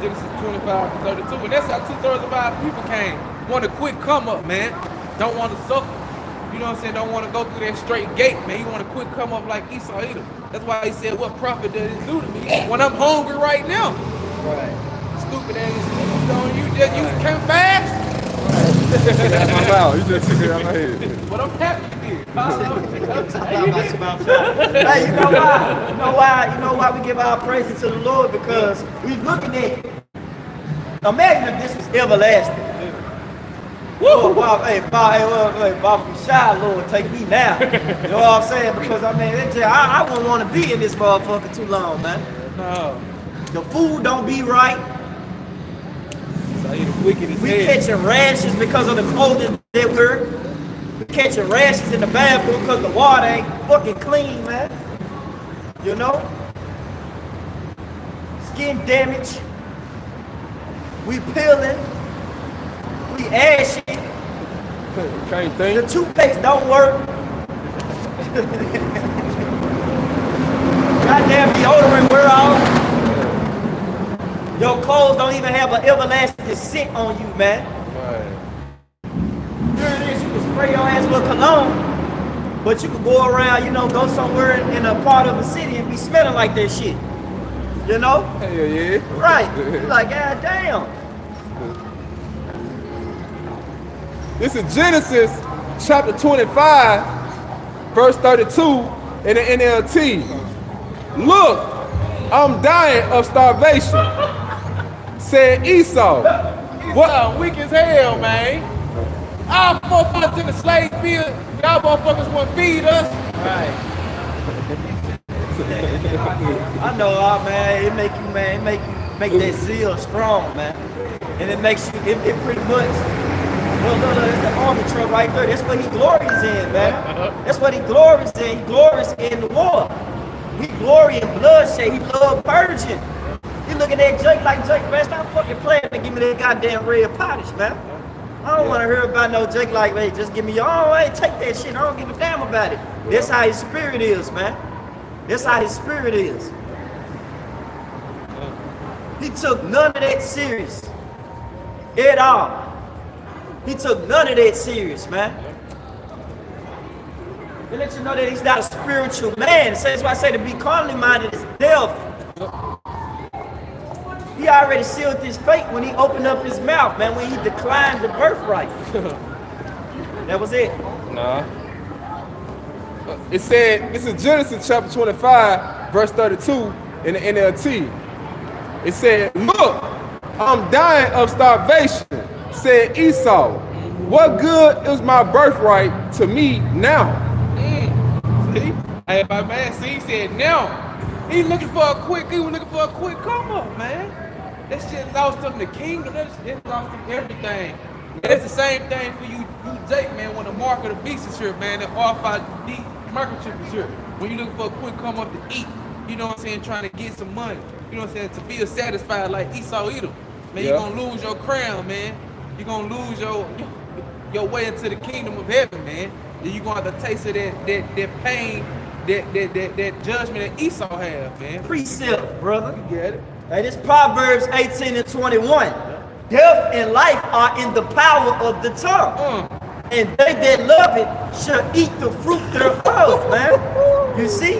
Genesis 25 and 32. And that's how 2/3 of our people came. Want a quick come up, man. Don't want to suffer. You know what I'm saying? Don't want to go through that straight gate, man. You want a quick come up like Esau Edom. That's why he said, what profit does it do to me when I'm hungry right now? Right. Stupid ass niggas on you can't fast. You just took it out my head. But I'm happy here. Hey, you know why we give our praises to the Lord? Because we looking at it. Imagine if this was everlasting. Woo! Bob, from shy, Lord, take me now. You know what I'm saying? Because I wouldn't want to be in this motherfucker too long, man. No. The food don't be right. We catching rashes because of the clothing that we're. We catching rashes in the bathroom because the water ain't fucking clean, man. You know? Skin damage. We peeling. We ashy. Can't think. The toothpaste don't work. Goddamn deodorant wear off. Your clothes don't even have an everlasting scent on you, man. Right. Here it is, you can spray your ass with cologne, but you can go around, go somewhere in a part of the city and be smelling like that shit. You know? Hell yeah. Right. You're like, God damn. This is Genesis chapter 25, verse 32 in the NLT. Look, I'm dying of starvation, said Esau. What? Weak as hell, man. Our forefathers in the slave field, y'all motherfuckers want to feed us. Right. I know, man. It make that zeal strong, man. And it makes you, it pretty much. Look, it's the army truck right there. That's what he glories in, man. That's what he glories in. He glories in the war. He glory in bloodshed. He love purging. He looking at Jake like, Jake, man, stop fucking playing and give me that goddamn red polish, man. I don't want to hear about no Jake like, hey, just give me your own, hey, take that shit. I don't give a damn about it. That's how his spirit is, man. That's how his spirit is. He took none of that serious at all. He took none of that serious, man. To let you know that he's not a spiritual man. So that's why I say to be carnally minded is death. He already sealed his fate when he opened up his mouth, man, when he declined the birthright. That was it. Nah. It said, this is Genesis chapter 25, verse 32 in the NLT. It said, look, I'm dying of starvation, said Esau. What good is my birthright to me now? See? Hey, my man, he said now. He was looking for a quick come up, man. That shit lost him the kingdom. That shit lost him everything. And it's the same thing for you Jake, man, when the mark of the beast is here, man, the RFID microchip is here. When you looking for a quick come up to eat, you know what I'm saying, trying to get some money, you know what I'm saying, to feel satisfied like Esau Edom. Man, you're gonna lose your crown, man. You're gonna lose your way into the kingdom of heaven, man. Then you're gonna have to taste of that pain, that judgment that Esau had, man. Precept, brother. You get it? Hey, this Proverbs 18 and 21. Death and life are in the power of the tongue. And they that love it shall eat the fruit thereof, man. You see?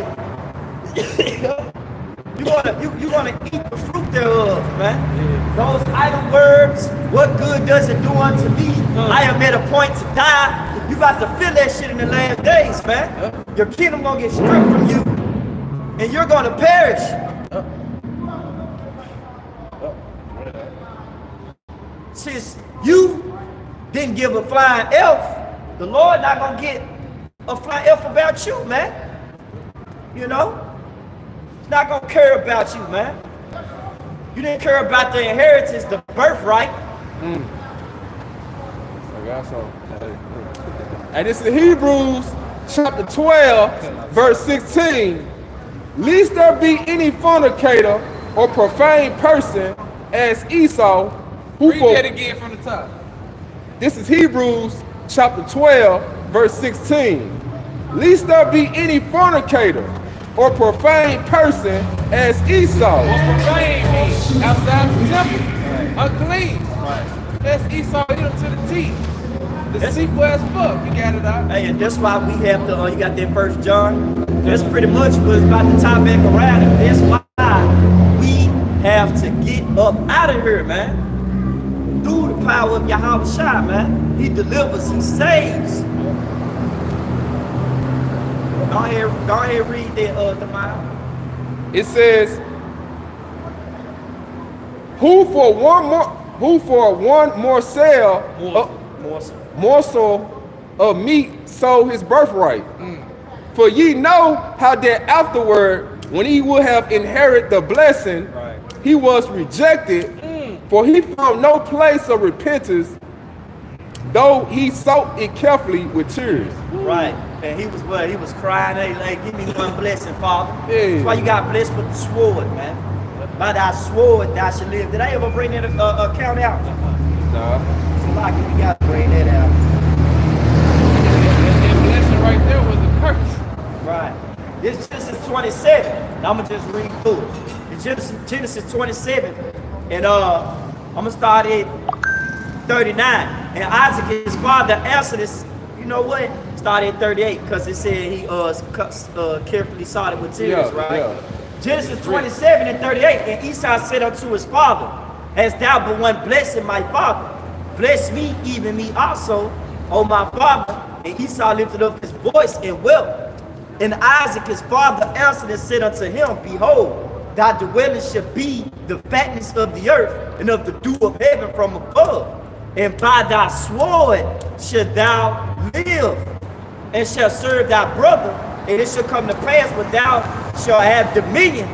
You're gonna eat the fruit thereof, man. Those idle words, what good does it do unto me? I am at a point to die. You about to feel that shit in the last days, man. Your kingdom gonna get stripped from you, and you're gonna perish. Since you didn't give a flying F, the Lord not gonna get a flying F about you, man. You know? He's not gonna care about you, man. You didn't care about the inheritance, the birthright. I got some. And this is Hebrews chapter 12, verse 16. Lest there be any fornicator or profane person as Esau, who Read that again from the top. This is Hebrews chapter 12, verse 16. Lest there be any fornicator or profane person as Esau. Profane means outside the temple, unclean. That's Esau hit him to the teeth. Deceitful as fuck. You got it out. Hey, and that's why we have the, you got that 1 John. That's pretty much what's about to tie back around. And that's why we have to get up out of here, man. Through the power of Yahweh Shai, man. He delivers, he saves. Go ahead, read that, the Bible. It says, who for one morsel of meat sold his birthright. For ye know how that afterward, when he would have inherited the blessing, he was rejected, for he found no place of repentance, though he sought it carefully with tears. Right. And he was what? He was crying, hey, like, give me one blessing, Father. Yeah. That's why you got blessed with the sword, man. By thy sword thou shalt live. Did I ever bring that account out? Nah. So like we gotta bring that out. That blessing right there was a curse. Right. This is Genesis 27. Now I'm gonna just read through it. It's Genesis 27, and I'm gonna start at 39. And Isaac, his father, answered this. You know what? Started at 38 because it said he carefully sought it with tears, right? Yeah. Genesis 27 and 38. And Esau said unto his father, hast thou but one blessing, my father? Bless me, even me also, O my father. And Esau lifted up his voice and wept. And Isaac his father answered and said unto him, behold, thy dwelling shall be the fatness of the earth and of the dew of heaven from above. And by thy sword shalt thou live, and shall serve thy brother. And it shall come to pass when thou shalt have dominion,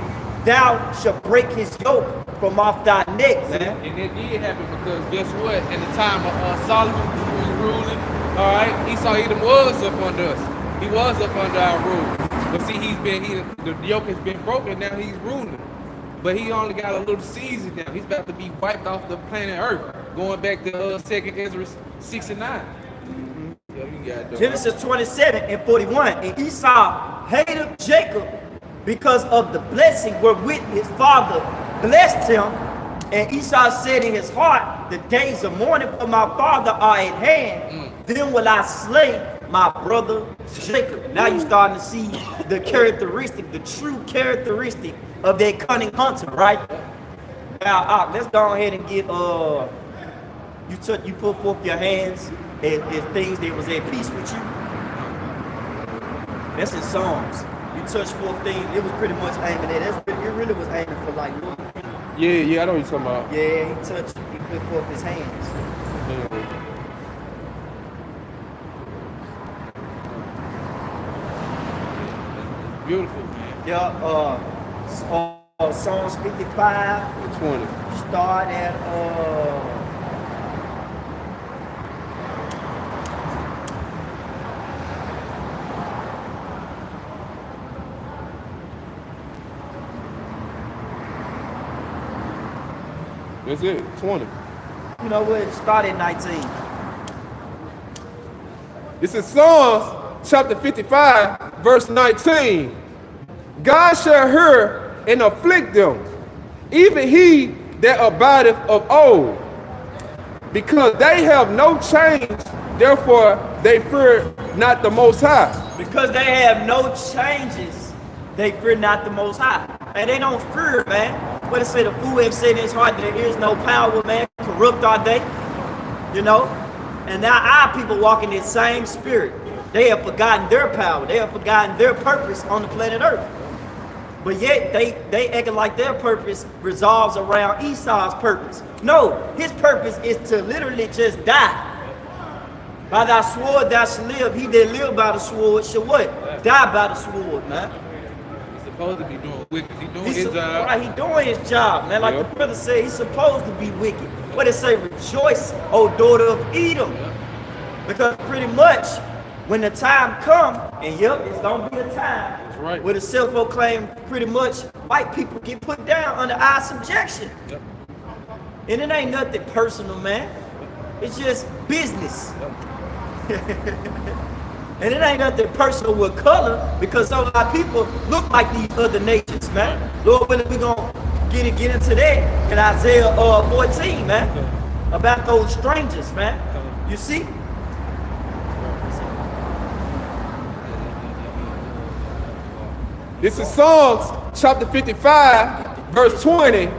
thou shalt break his yoke from off thy neck, man. And it did happen because guess what? In the time of Solomon, who was ruling, all right, Esau Edom was up under us. He was up under our rule. But see, the yoke has been broken. Now he's ruling. But he only got a little season now. He's about to be wiped off the planet Earth. Going back to 2nd Ezra 6 and 9. Genesis 27 and 41. And Esau hated Jacob because of the blessing wherewith his father blessed him. And Esau said in his heart, the days of mourning for my father are at hand. Then will I slay my brother Jacob. Now you're starting to see the characteristic, the true characteristic of that cunning hunter, right? Now, let's go ahead and get, you put forth your hands as things that was at peace with you. That's in Psalms. You touch forth things, it was pretty much aiming at, it really was aiming for like, yeah, I know what you're talking about. Yeah, he put forth his hands. Beautiful, man. Yeah, Psalms 55. 20. Start at That's it, 20. you know what? Start at 19. This is Psalms chapter 55, verse 19. God shall hear and afflict them, even he that abideth of old. because they have no change, therefore they fear not the Most High. Because they have no changes, they fear not the Most High. And they don't fear, man. What it say, the fool have said in his heart, there is no power, man. Corrupt are they, you know? And now our people walk in this same spirit. They have forgotten their power. They have forgotten their purpose on the planet Earth. But yet they acting like their purpose resolves around Esau's purpose. No, his purpose is to literally just die. By thy sword thou shalt live. He that live by the sword shall what? Die by the sword, man. He's supposed to be doing wicked. He's doing his job. Right, he doing his job, man. Like the brother said, he's supposed to be wicked. What it say? Rejoice, O daughter of Edom. Because pretty much, when the time come, and yep, it's gonna be a time right. where the self-proclaimed pretty much white people get put down under our subjection. Yep. And it ain't nothing personal, man. It's just business. And it ain't nothing personal with color, because some of our people look like these other nations, man. Lord willing, we gonna get into that in Isaiah 14, man, about those strangers, man. You see? This is Psalms chapter 55, verse 20.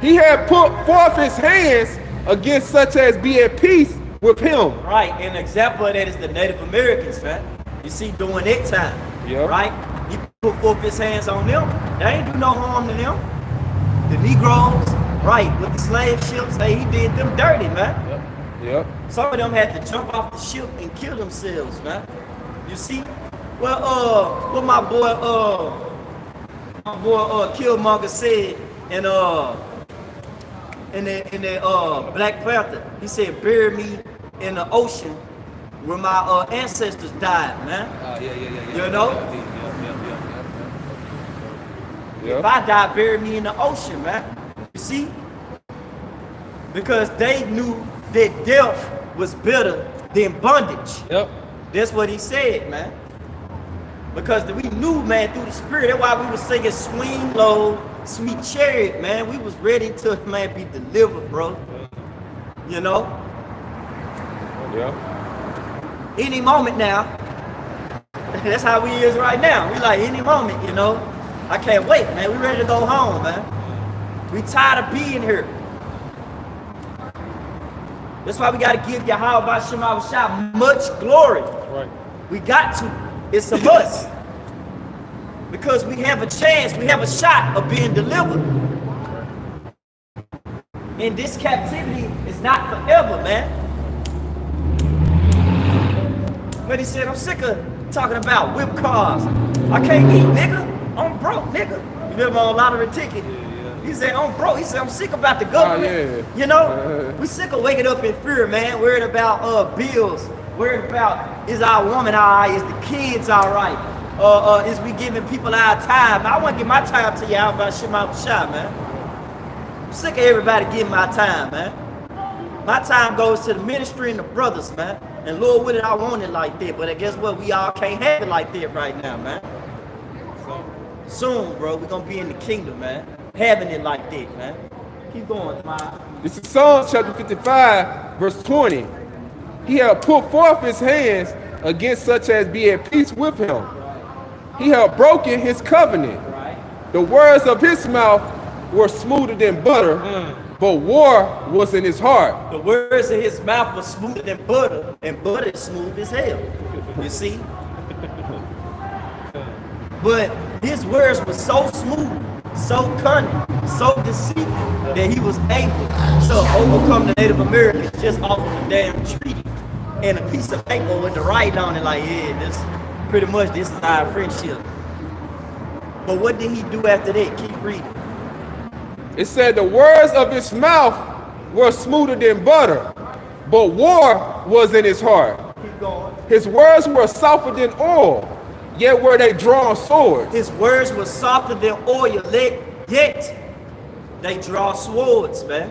He had put forth his hands against such as be at peace with him. Right, and an example of that is the Native Americans, man. You see, during that time, right? He put forth his hands on them. They ain't do no harm to them. The Negroes, right, with the slave ships, hey, he did them dirty, man. Yep. Some of them had to jump off the ship and kill themselves, man. You see? Well, what my boy Killmonger said in Black Panther, he said, bury me in the ocean where my ancestors died, man. You know? Yeah. If I die, bury me in the ocean, man. You see? Because they knew that death was better than bondage. Yep. That's what he said, man. Because we knew, man, through the spirit. That's why we was singing Swing Low, Sweet Chariot, man. We was ready to, man, be delivered, bro. You know? Yeah. Any moment now. That's how we is right now. We like any moment, you know? I can't wait, man. We ready to go home, man. We tired of being here. That's why we got to give Yahweh Shema Shah much glory. Right. We got to. It's a must. Because we have a chance, we have a shot of being delivered. And this captivity is not forever, man. But he said, I'm sick of talking about whip cars. I can't eat, nigga. I'm broke, nigga. You remember on lottery ticket? He said, I'm broke. He said, I'm sick about the government. You know? We sick of waking up in fear, man. Worried about bills. Worried about, is our woman all right? Is the kids all right? Is we giving people our time? I want to give my time to you out about Shema Shah, man. I'm sick of everybody giving my time, man. My time goes to the ministry and the brothers, man. And Lord willing, I want it like that. But guess what? We all can't have it like that right now, man. Soon, bro, we're going to be in the kingdom, man. Having it like that, man. Keep going, man. This is Psalms chapter 55, verse 20. He had put forth his hands against such as be at peace with him. He had broken his covenant. The words of his mouth were smoother than butter, but war was in his heart. The words of his mouth were smoother than butter, and butter is smooth as hell. You see? But his words were so smooth, so cunning, so deceitful, that he was able to overcome the Native Americans just off of a damn treaty and a piece of paper with the writing on it, like, yeah, this pretty much this is our friendship. But what did he do after that? Keep reading. It said the words of his mouth were smoother than butter, but war was in his heart. Keep going. His words were softer than oil, yet were they drawn swords. His words were softer than oil, yet they draw swords, man.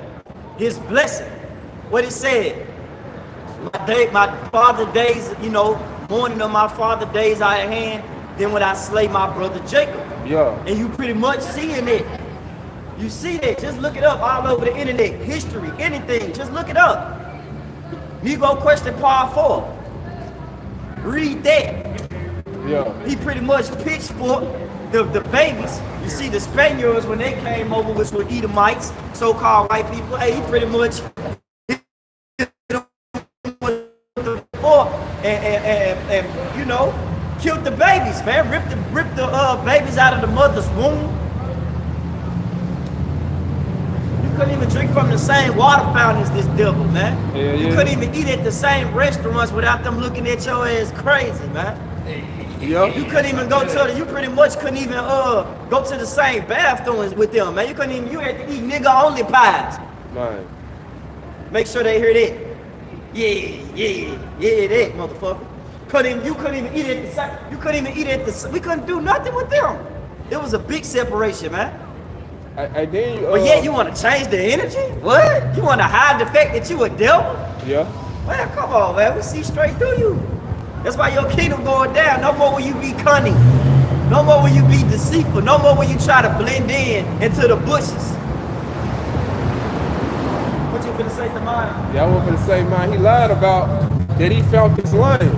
His blessing. What it said, my father days, you know, morning of my father days are at hand, then when I slay my brother Jacob. Yeah. And you pretty much seeing it. You see that? Just look it up all over the internet. History, anything. Just look it up. Negro question part 4. Read that. Yeah. He pretty much pitchfork the babies. You see the Spaniards when they came over, which were Edomites, so-called white people. Hey, he pretty much and you know, killed the babies, man. Ripped the babies out of the mother's womb. You couldn't even drink from the same water fountain as this devil, man. Yeah, you yeah. couldn't even eat at the same restaurants without them looking at your ass crazy, man. Yep. You couldn't even go to the, you pretty much couldn't even go to the same bathrooms with them, man. You couldn't even, you had to eat nigga only pies. Man. Make sure they hear that. Yeah, that motherfucker. You couldn't even eat at the same, you couldn't even eat at the, we couldn't do nothing with them. It was a big separation, man. I then you, But yet you want to change the energy? What? You want to hide the fact that you a devil? Yeah. Man, come on, man. We see straight through you. That's why your kingdom going down. No more will you be cunning. No more will you be deceitful. No more will you try to blend in into the bushes. What you finna say to mine? Yeah, I was gonna say, man, he lied about that he found his lane.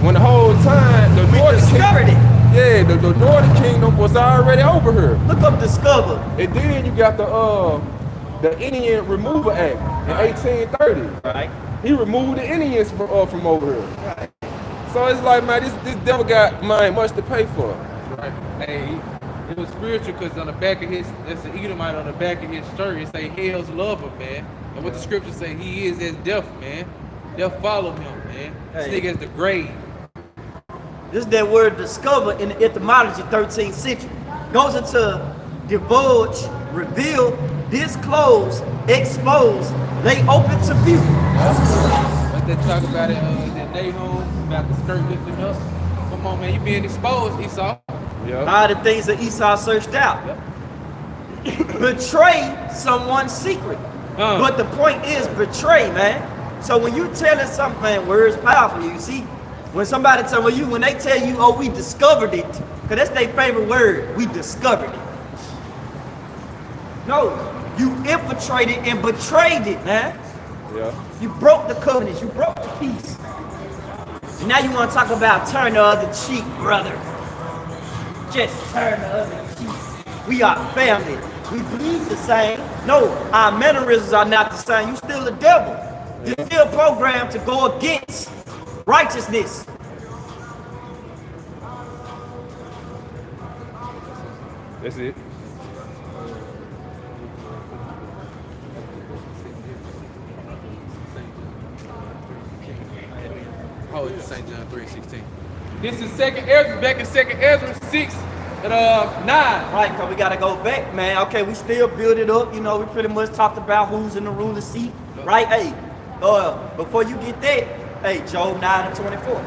When the whole time the northern discovered kingdom, it. Yeah, the northern kingdom was already over here. Look up discover. And then you got the Indian Removal Act in 1830. Right. He removed the Indians from over here. Right. So it's like, man, this devil got mine much to pay for. Right. Hey, it was spiritual because on the back of his, that's an Edomite on the back of his shirt, it say hell's lover, man. And what the scripture say, he is as death, man. Death follow him, man. This Hey. nigga is the grave. This is that word discover in the etymology 13th century. Goes into divulge, reveal, disclose, expose, lay open to view. Like they talk about it in that Nahum, about the skirt lifting up. Come on, man, you being exposed, Esau. Yeah. All the things that Esau searched out. Yep. Betray someone's secret. But the point is betray, man. So when you telling something, man, words powerful. You see, when somebody tell you, when they tell you, oh, we discovered it, because that's their favorite word, we discovered it. No, you infiltrated and betrayed it, man. Yeah. You broke the covenants, you broke the peace. And now you want to talk about turn the other cheek, brother. Just turn the other cheek. We are family. We bleed the same. No, our mannerisms are not the same. You still a devil. You're still programmed to go against righteousness. That's it. Oh, it's St. John 3:16. This is second Ezra, back in second Ezra 6 and 9. Right, because we got to go back, man. Okay, we still build it up. You know, we pretty much talked about who's in the ruler's seat. Right? Hey, before you get that, hey, Job 9 and 24.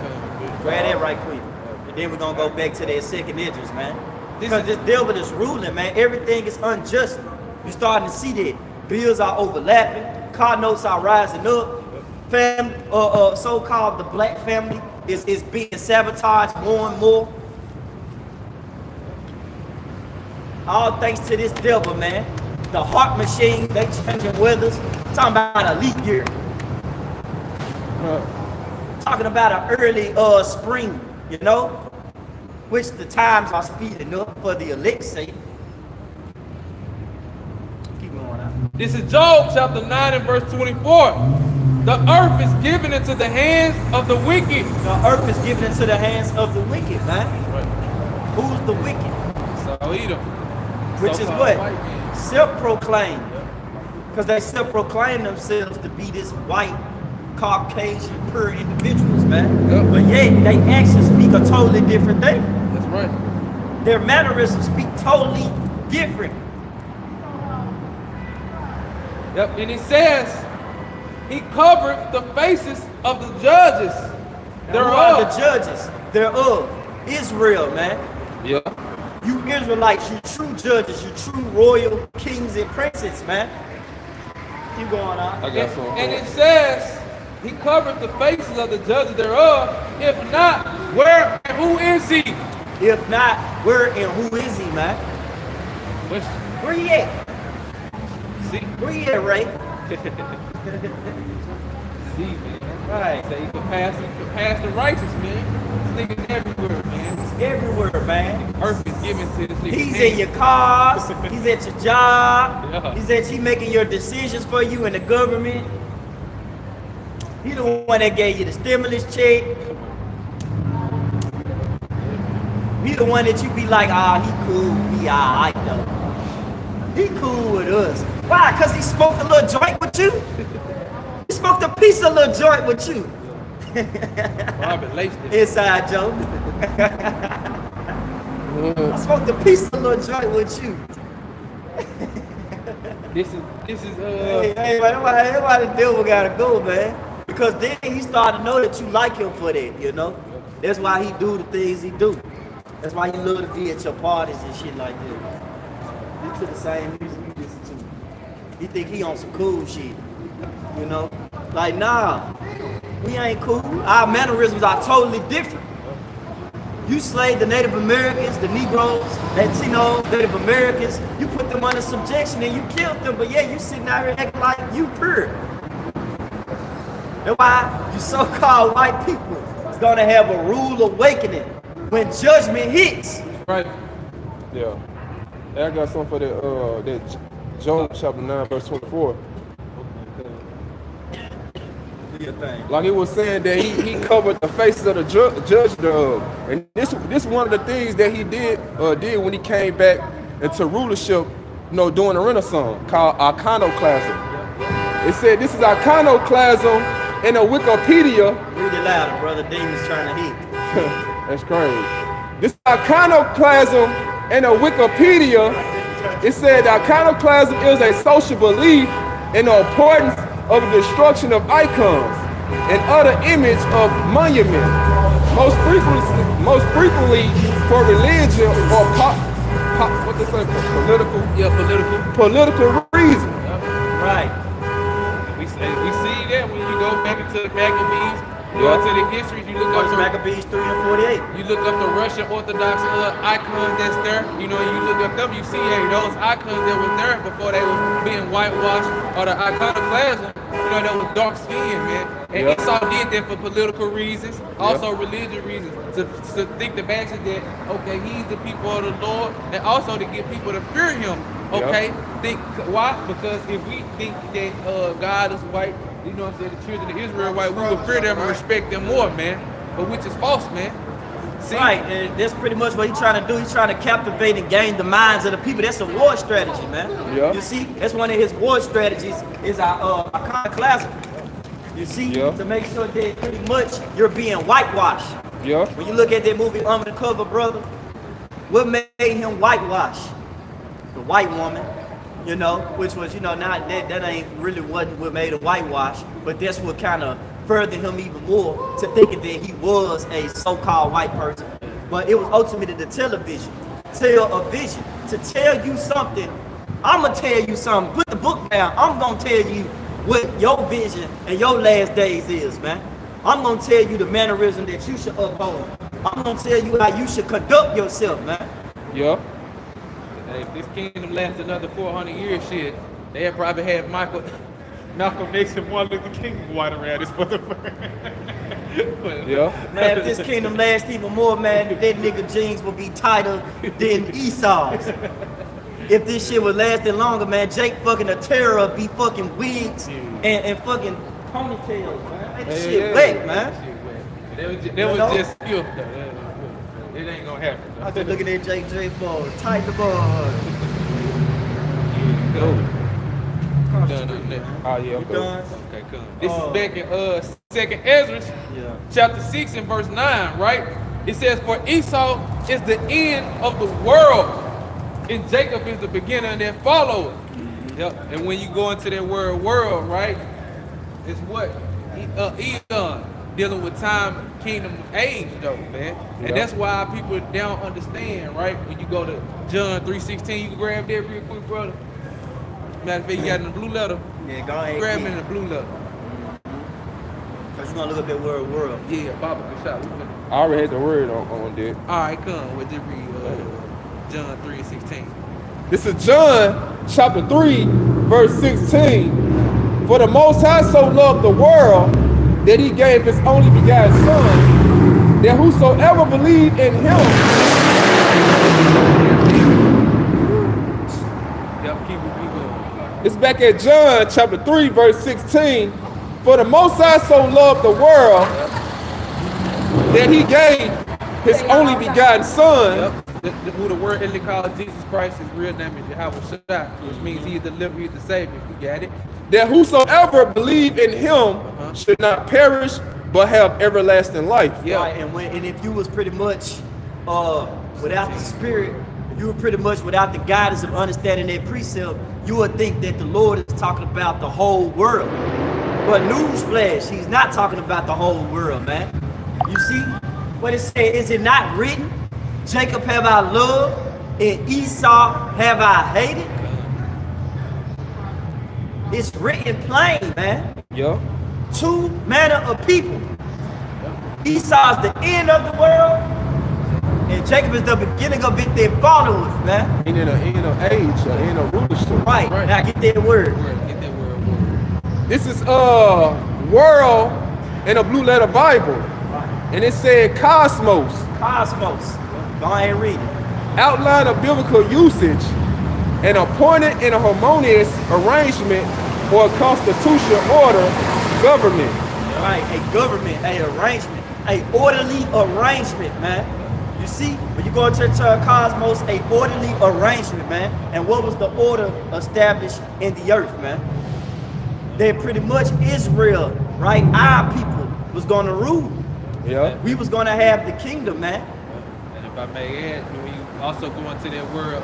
Grab that right quick. And then we're going to go back to that second Ezra, man. Because this devil is ruling, man. Everything is unjust. You're starting to see that. Bills are overlapping. Car notes are rising up. Family, so-called the black family is being sabotaged more and more. All thanks to this devil, man. The heart machine, they changing weathers. Talking about a leap year. Talking about an early spring, you know, which the times are speeding up for the elect's sake. Keep going out. This is Job chapter 9 and verse 24. The earth is given into the hands of the wicked. The earth is given into the hands of the wicked, man. Right. Who's the wicked? So Edom. Which is So-called what? white man. Self-proclaimed. Because they self-proclaim themselves to be this white, Caucasian, pure individuals, man. Yep. But yet, they actions speak a totally different thing. That's right. Their mannerisms speak totally different. Yep. And it says, he covered the faces of the judges Who are thereof. the judges thereof? Israel, man. Yeah. You Israelites, you true judges, you true royal kings and princes, man. Keep going on. I got some. And it says, he covered the faces of the judges thereof. If not, where and who is he? If not, where and who is he, man? Question. Where you at? See, Where you at, Ray? see, man. Right. Say you can pass the righteous, man. This nigga's everywhere, man. He's everywhere, man. Earth is given to this nigga. He's in your cars. He's at your job. Yeah. He's at you making your decisions for you in the government. He the one that gave you the stimulus check. He the one that you be like, ah, he cool, he alright though. He cool with us. Why? Cause he smoked a little joint with you? He smoked a piece of little joint with you. Robert laced it. Inside joke. I smoked a piece of little joint with you. This is Hey, man, that's why the devil gotta go, man. Because then he started to know that you like him for that, you know? That's why he do the things he do. That's why he love to be at your parties and shit like that. He to the same music you listen to. He think he on some cool shit, you know? Like, nah, we ain't cool. Our mannerisms are totally different. You slaved the Native Americans, the Negroes, Latinos, Native Americans. You put them under subjection and you killed them, but yeah, you sitting out here acting like you pure. That's why you so-called white people is gonna have a rude awakening when judgment hits. right. Yeah. Hey, I got something for that Job chapter 9, verse 24. Do your thing. Like it was saying that he covered the faces of the judge thereof. And this one of the things that he did when he came back into rulership, during the Renaissance, called iconoclasm. It said this is iconoclasm in a Wikipedia. Read it louder, brother. Demons trying to hit. That's crazy. This iconoclasm in a Wikipedia, it said iconoclasm is a social belief in the importance of the destruction of icons and other image of monuments, most frequently for religion or what they say, political. Yeah, Political reasons. Right. We see that when you go back into the Maccabees, you go into the history, you look up First to Maccabees 3 and 48. you look up the Russian Orthodox icons that's there. You look up them, you see those icons that was there before they was being whitewashed, or the iconoclasm, that was dark skin, man. And Esau did that for political reasons, also religious reasons, to think the message that, okay, he's the people of the Lord, and also to get people to fear him, okay? Think why? Because if we think that God is white, the children of Israel white, we will fear them and respect them more, man. But which is false, man. See? Right, and that's pretty much what he's trying to do. He's trying to captivate and gain the minds of the people. That's a war strategy, man. Yeah. You see, that's one of his war strategies is our iconoclasm. You see, to make sure that pretty much you're being whitewashed. Yeah. When you look at that movie Under the Cover, brother, what made him whitewash? The white woman, which was, not that ain't really what made a whitewash, but that's what kind of furthered him even more to thinking that he was a so-called white person. But it was ultimately the television, tell a vision, to tell you something. I'm gonna tell you something. Put the book down. I'm gonna tell you what your vision and your last days is, man. I'm gonna tell you the mannerism that you should uphold. I'm gonna tell you how you should conduct yourself, man. Yeah. Hey, if this kingdom lasts another 400 years, shit, they'll probably have Malcolm X and Martin Luther King white around this motherfucker. Yeah. Man, if this kingdom lasts even more, man, that nigga jeans will be tighter than Esau's. If this shit was lasting longer, man, Jake fucking a terror be fucking wigs and fucking ponytails, man. That shit wet, man. That was just filth, though. It ain't gonna happen. I was just looking at Jake ball, tight the ball. Done on that. Oh yeah. You done? Okay, cool. This is back in Second Ezra, chapter 6 and verse 9, right? It says, "For Esau is the end of the world, and Jacob is the beginning that followed." Yep. And when you go into that word "world," right, it's what Eon, dealing with time, kingdom, age, though, man. And that's why people don't understand, right? When you go to John 3:16, you can grab that real quick, brother. Matter of fact, you got it in the blue letter. Yeah, go ahead. Grab it in the blue letter. Cause you gonna look up that word world. Yeah, Baba, good shot. I already had the word on that. All right, come. We'll just read John 3:16. This is John chapter 3, verse 16. For the Most High so loved the world that he gave his only begotten Son, that whosoever believed in him. Yep, keep going. It's back at John chapter 3, verse 16. For the Most High so loved the world that he gave his only begotten Son. Yep. Who the word that they call Jesus Christ, his real name is Yahweh Shai, which means he is the deliverer, he is the savior. You got it? That whosoever believe in him should not perish but have everlasting life. Yeah, right, and if you was pretty much without the Spirit, if you were pretty much without the guidance of understanding that precept, you would think that the Lord is talking about the whole world. But newsflash, he's not talking about the whole world, man. You see what it said? Is it not written? Jacob have I loved, and Esau have I hated. It's written plain, man. Yeah. Two manner of people. Esau's the end of the world, and Jacob is the beginning of it, their followers, man. In an end of age, or in a rulership. Right. Now get that word. Get that word. This is world in a blue letter Bible. And it said cosmos. Cosmos. Go ahead and read it. Outline of biblical usage, an appointed and a harmonious arrangement or a constitutional order, government. Right, a government, a arrangement, a orderly arrangement, man. You see, when you go into a cosmos, a orderly arrangement, man. And what was the order established in the earth, man? That pretty much Israel, right? Our people was gonna rule. Yeah. We was gonna have the kingdom, man. And if I may add, when you also go into that word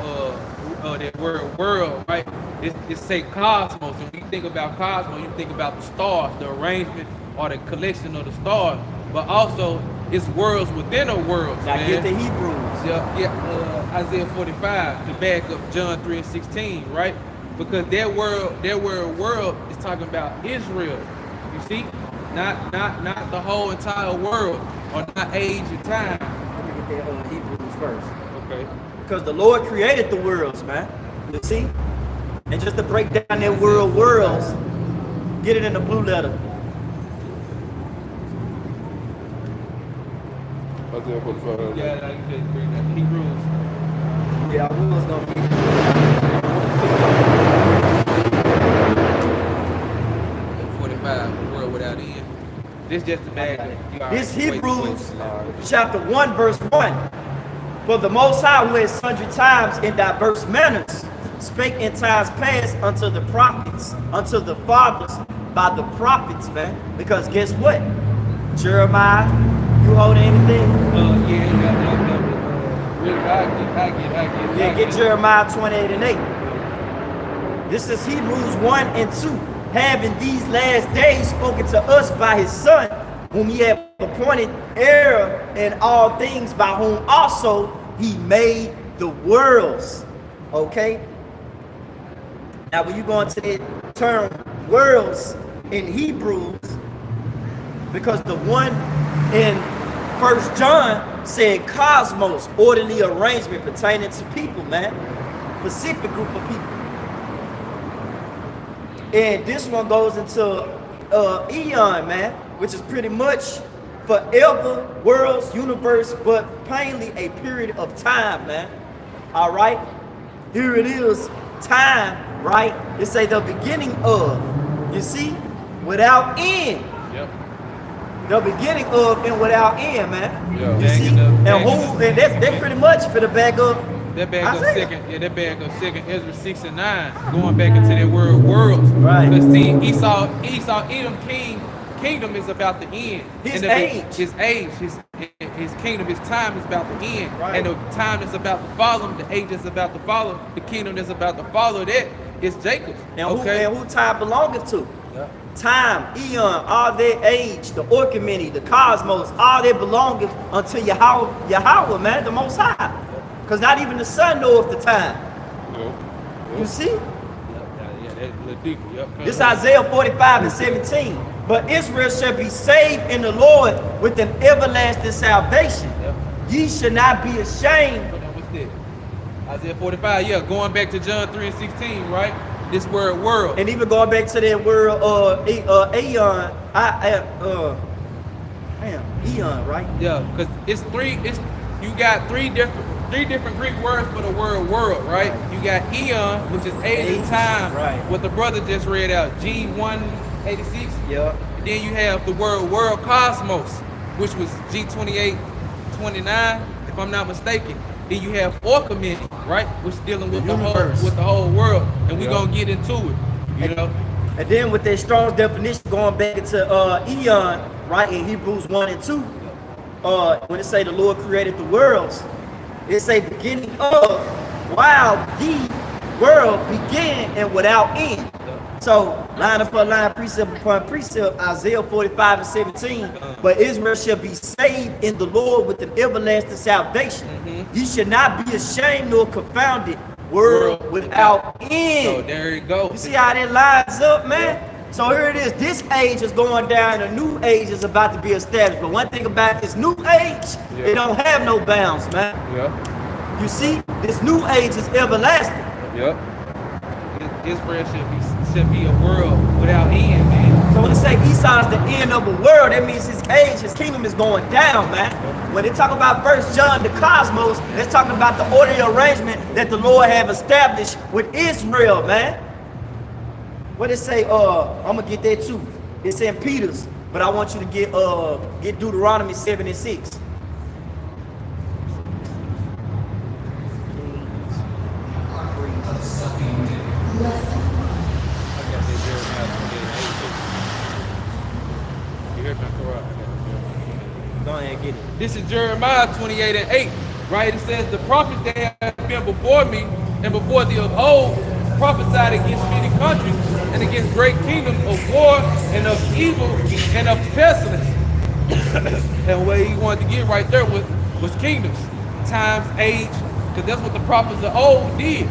world, right? It say cosmos. And when you think about cosmos, you think about the stars, the arrangement or the collection of the stars. But also, it's worlds within a world. Now man. get the Hebrews. Yeah, Isaiah 45 to back up John 3 and 16, right? Because that word world is talking about Israel. You see? Not the whole entire world or not age and time. Let me get that Hebrews first. Okay. Because the Lord created the worlds, man. You see? And just to break down that worlds, get it in the blue letter. Yeah, like you said, bring that Hebrews. Yeah, I was gonna get it. 45, the world without end. This just the bag. This Hebrews chapter 1, verse 1. For the Most High, who has sundry times in diverse manners spake in times past unto the prophets, unto the fathers by the prophets, man. Because guess what? Jeremiah, you hold anything? Yeah, get Jeremiah 28 and 8. This is Hebrews 1 and 2. Having these last days spoken to us by his Son, whom he had appointed heir in all things, by whom also he made the worlds. Okay? Now when you go into that term worlds in Hebrews, because the one in 1 John said cosmos, orderly arrangement pertaining to people, man. Specific group of people. And this one goes into eon, man, which is pretty much forever, worlds, universe, but plainly a period of time, man. All right? Here it is, time, right? It say the beginning of, you see, without end. Yep. The beginning of and without end, man. Yeah. You see? And that's pretty much for the back up. That bag of second, that bag of second Ezra 6 and 9, going back into that word worlds. Right. Because see, Esau, Edom kingdom is about the end. His and age. His kingdom, his time is about the end. Right. And the time that's about to follow him, the age that's about to follow, the kingdom that's about to follow that is Jacob's. And okay. who time belongeth to? Yeah. Time, eon, all their age, the Orchimene, the cosmos, all that belongeth unto Yahweh, man, the Most High. Because not even the sun knoweth the time. Yeah. You see? Yeah, that's a little deeper. Yep. This Isaiah 45 and 17. But Israel shall be saved in the Lord with an everlasting salvation. Yep. Ye shall not be ashamed. What's that? Isaiah 45, yeah, going back to John 3 and 16, right? This word world. And even going back to that word aeon, eon, right? Yeah, because you got three different Greek words for the word world, right? You got eon, which is age of time, right? What the brother just read out, G186. Yeah. And then you have the word world cosmos, which was G2829, if I'm not mistaken. Then you have Orcamini, right? Which is dealing with the whole world, and we're gonna get into it, you know. And then with that Strong's definition, going back into eon, right, in Hebrews 1 and 2, when it say the Lord created the worlds, it say beginning of, while the world began and without end. So line upon line, precept upon precept, Isaiah 45 and 17. But Israel shall be saved in the Lord with an everlasting salvation. You should not be ashamed nor confounded, world without end. So there you go. You see how that lines up, man? So here it is. This age is going down, and a new age is about to be established. But one thing about this new age, it don't have no bounds, man. You see, this new age is everlasting. Israel should be a world without end, man. So when they say Esau is the end of the world, that means his age, his kingdom is going down, man. When they talk about 1 John, the cosmos, they're talking about the orderly arrangement that the Lord have established with Israel, man. What it say? I'm gonna get that too. It's in Peter's, but I want you to get Deuteronomy 7 and 6. Go ahead and get it. This is Jeremiah 28 and 8, right? It says, the prophets that have been before me and before thee of old prophesied against many countries and against great kingdoms of war and of evil and of pestilence. And what he wanted to get right there was kingdoms, times, age, because that's what the prophets of old did.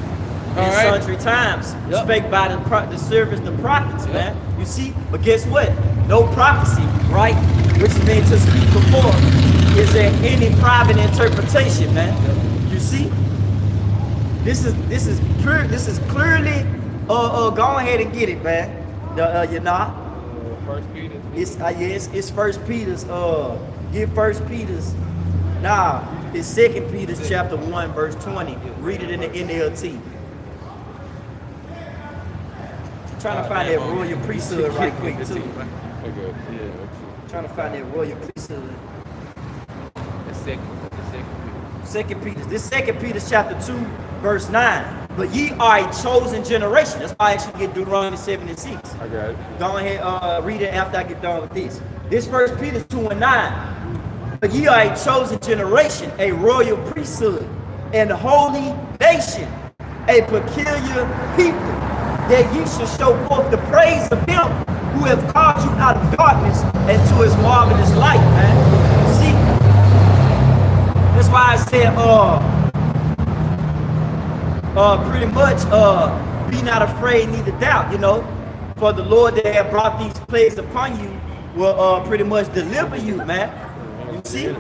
In sundry times, spake by the servants, the prophets, man. You see, but guess what? No prophecy, right? Which is meant to speak before. Is there any private interpretation, man? You see, this is pure. This is clearly. Go ahead and get it, man. You know. First Peter. It's First Peter's. Get First Peter's. Nah, it's 2 Peter's chapter 1 verse 20. Read it in the NLT. Trying to find that royal priesthood right quick too. Trying to find that royal priesthood. That's second Peter. This 2 Peter's chapter 2 verse 9. But ye are a chosen generation. That's why I should get Deuteronomy 7 and 6. I got it. Go ahead, read it after I get done with this. This 1 Peter 2 and 9. But ye are a chosen generation, a royal priesthood, and holy nation, a peculiar people, that ye should show forth the praise of him who have called you out of darkness into his marvelous light, man. See? That's why I said, pretty much, be not afraid, neither doubt, you know. For the Lord that have brought these plagues upon you will pretty much deliver you, man. You see?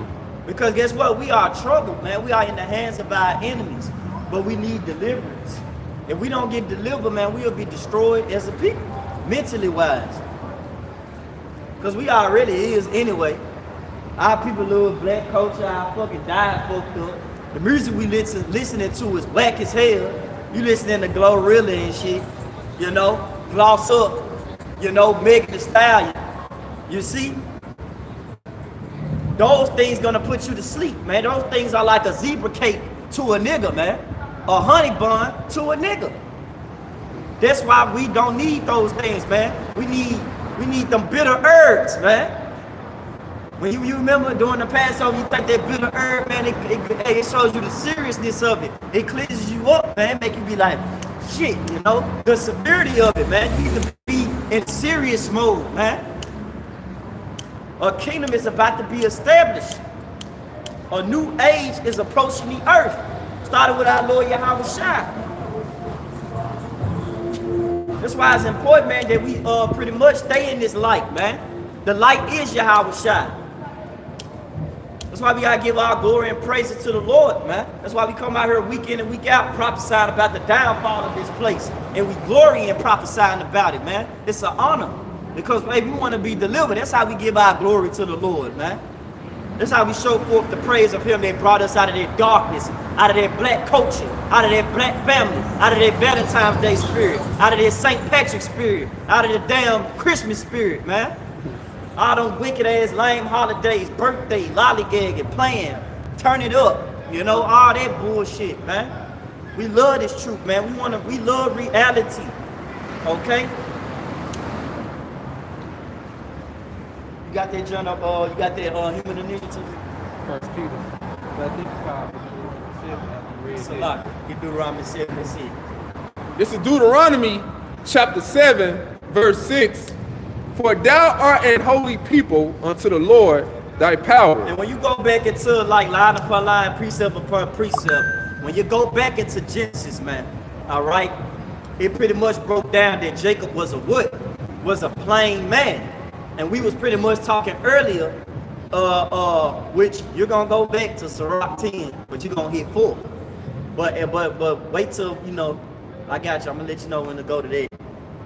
Because guess what? We are troubled, man. We are in the hands of our enemies, but we need deliverance. If we don't get delivered, man, we'll be destroyed as a people, mentally wise. Because we already is anyway. Our people love black culture, our fucking diet fucked up. The music we listening to is whack as hell. You listening to Glorilla and shit, you know, Gloss Up, you know, Megan Thee Stallion. You see? Those things gonna put you to sleep, man. Those things are like a zebra cake to a nigga, man. A honey bun to a nigga. That's why we don't need those things, man. We need them bitter herbs, man. When you remember during the Passover, you think that bitter herb, man, it shows you the seriousness of it. It cleanses you up, man, make you be like, shit, you know? The severity of it, man. You need to be in serious mode, man. A kingdom is about to be established. A new age is approaching the earth. Started with our Lord Yahweh Shai. That's why it's important, man, that we pretty much stay in this light, man. The light is Yahweh Shai. That's why we gotta give our glory and praises to the Lord, man. That's why we come out here week in and week out prophesying about the downfall of this place. And we glory in prophesying about it, man. It's an honor. Because baby, we want to be delivered. That's how we give our glory to the Lord, man. That's how we show forth the praise of him that brought us out of that darkness, out of that black culture, out of that black family, out of that Valentine's Day spirit, out of that St. Patrick's spirit, out of the damn Christmas spirit, man. All them wicked ass lame holidays, birthday, lollygagging, playing, turn it up, you know, all that bullshit, man. We love this truth, man. We love reality, okay? You got that journal, you got that human initiative? First Peter. But I think it's powerful. It's a lot. Get Deuteronomy 7 and 6. This is Deuteronomy chapter 7, verse 6. For thou art an holy people unto the Lord thy power. And when you go back into like line upon line, precept upon precept, when you go back into Genesis, man, all right, it pretty much broke down that Jacob was a what? Was a plain man. And we was pretty much talking earlier, which you're gonna go back to Sirach 10, but you're gonna hit 4. But wait till, you know, I got you. I'm gonna let you know when to go to that.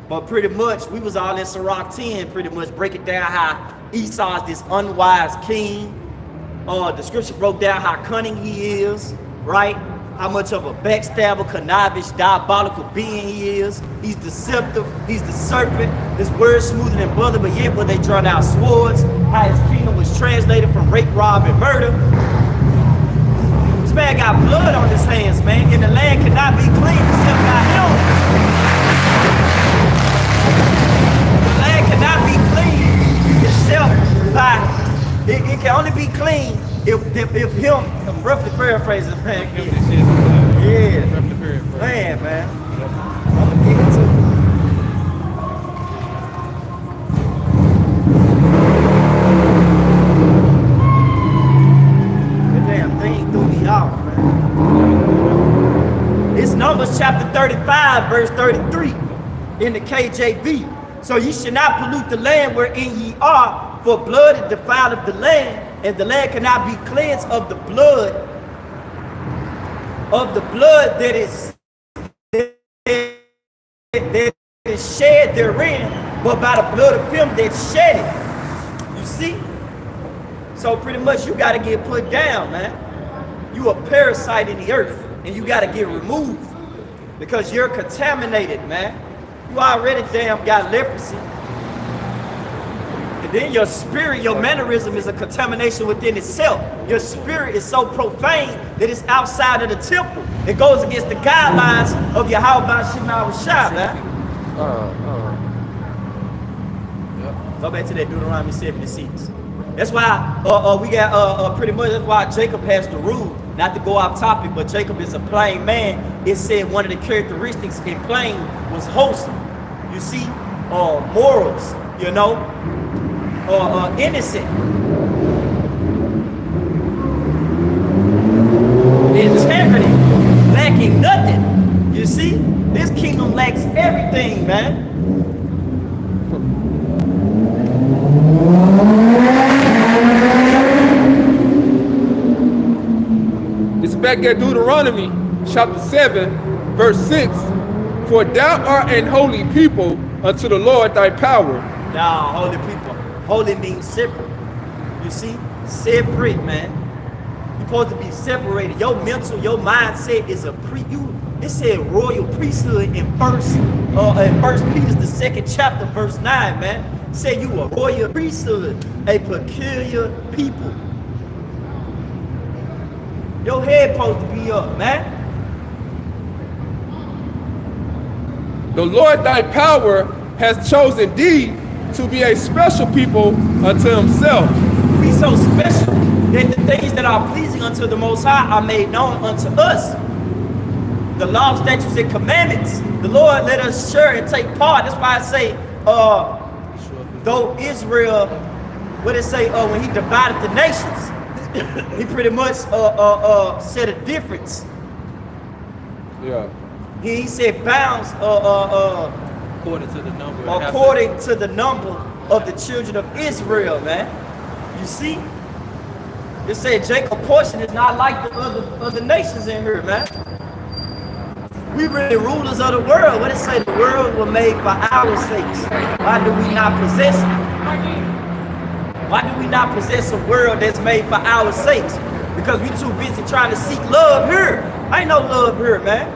But pretty much, we was all in Sirach 10, pretty much breaking down how Esau is this unwise king. The scripture broke down how cunning he is, right? How much of a backstabber, connivish, diabolical being he is. He's deceptive. He's the serpent. His words smoother than butter, but yet when they drawn out swords, how his kingdom was translated from rape, rob, and murder. This man got blood on his hands, man, and the land cannot be clean except by him. The land cannot be clean except by, it can only be clean if him, I'm roughly paraphrasing, man. Yeah. Man. I'm gonna get into it. That damn thing threw me off, man. It's Numbers chapter 35, verse 33 in the KJV. So ye should not pollute the land wherein ye are, for blood is defiled of the land, and the land cannot be cleansed of the blood that is shed therein, but by the blood of him that shed it. You see? So pretty much you gotta get put down, man. You a parasite in the earth, and you gotta get removed because you're contaminated, man. You already damn got leprosy. And then your spirit, your mannerism is a contamination within itself. Your spirit is so profane that it's outside of the temple. It goes against the guidelines of Yahweh Shema Shah, man. Go back to that Deuteronomy 76. That's why we got pretty much, that's why Jacob has the rule, not to go off topic, but Jacob is a plain man. It said one of the characteristics in plain was wholesome. You see, morals, you know, innocent, integrity, lacking nothing. You see, this kingdom lacks everything, man. It's back at Deuteronomy chapter 7, verse 6. For thou art an holy people unto the Lord thy power. Now, holy people. Holy means separate. You see? Separate, man. You're supposed to be separated. Your mental, your mindset is it said royal priesthood in First Peter, the 2nd chapter, verse 9, man. It said you a royal priesthood, a peculiar people. Your head supposed to be up, man. The Lord thy power has chosen thee to be a special people unto himself. Be so special that the things that are pleasing unto the Most High are made known unto us. The law, statutes, and commandments. The Lord let us share and take part. That's why I say, though Israel, what it say, when he divided the nations, he pretty much said a difference. Yeah. He said bounds According to the number of the children of Israel, man. You see? It said Jacob's portion is not like the other nations in here, man. We really rulers of the world. What it say? The world was made for our sakes. Why do we not possess it? Why do we not possess a world that's made for our sakes? Because we too busy trying to seek love here. Ain't no love here, man.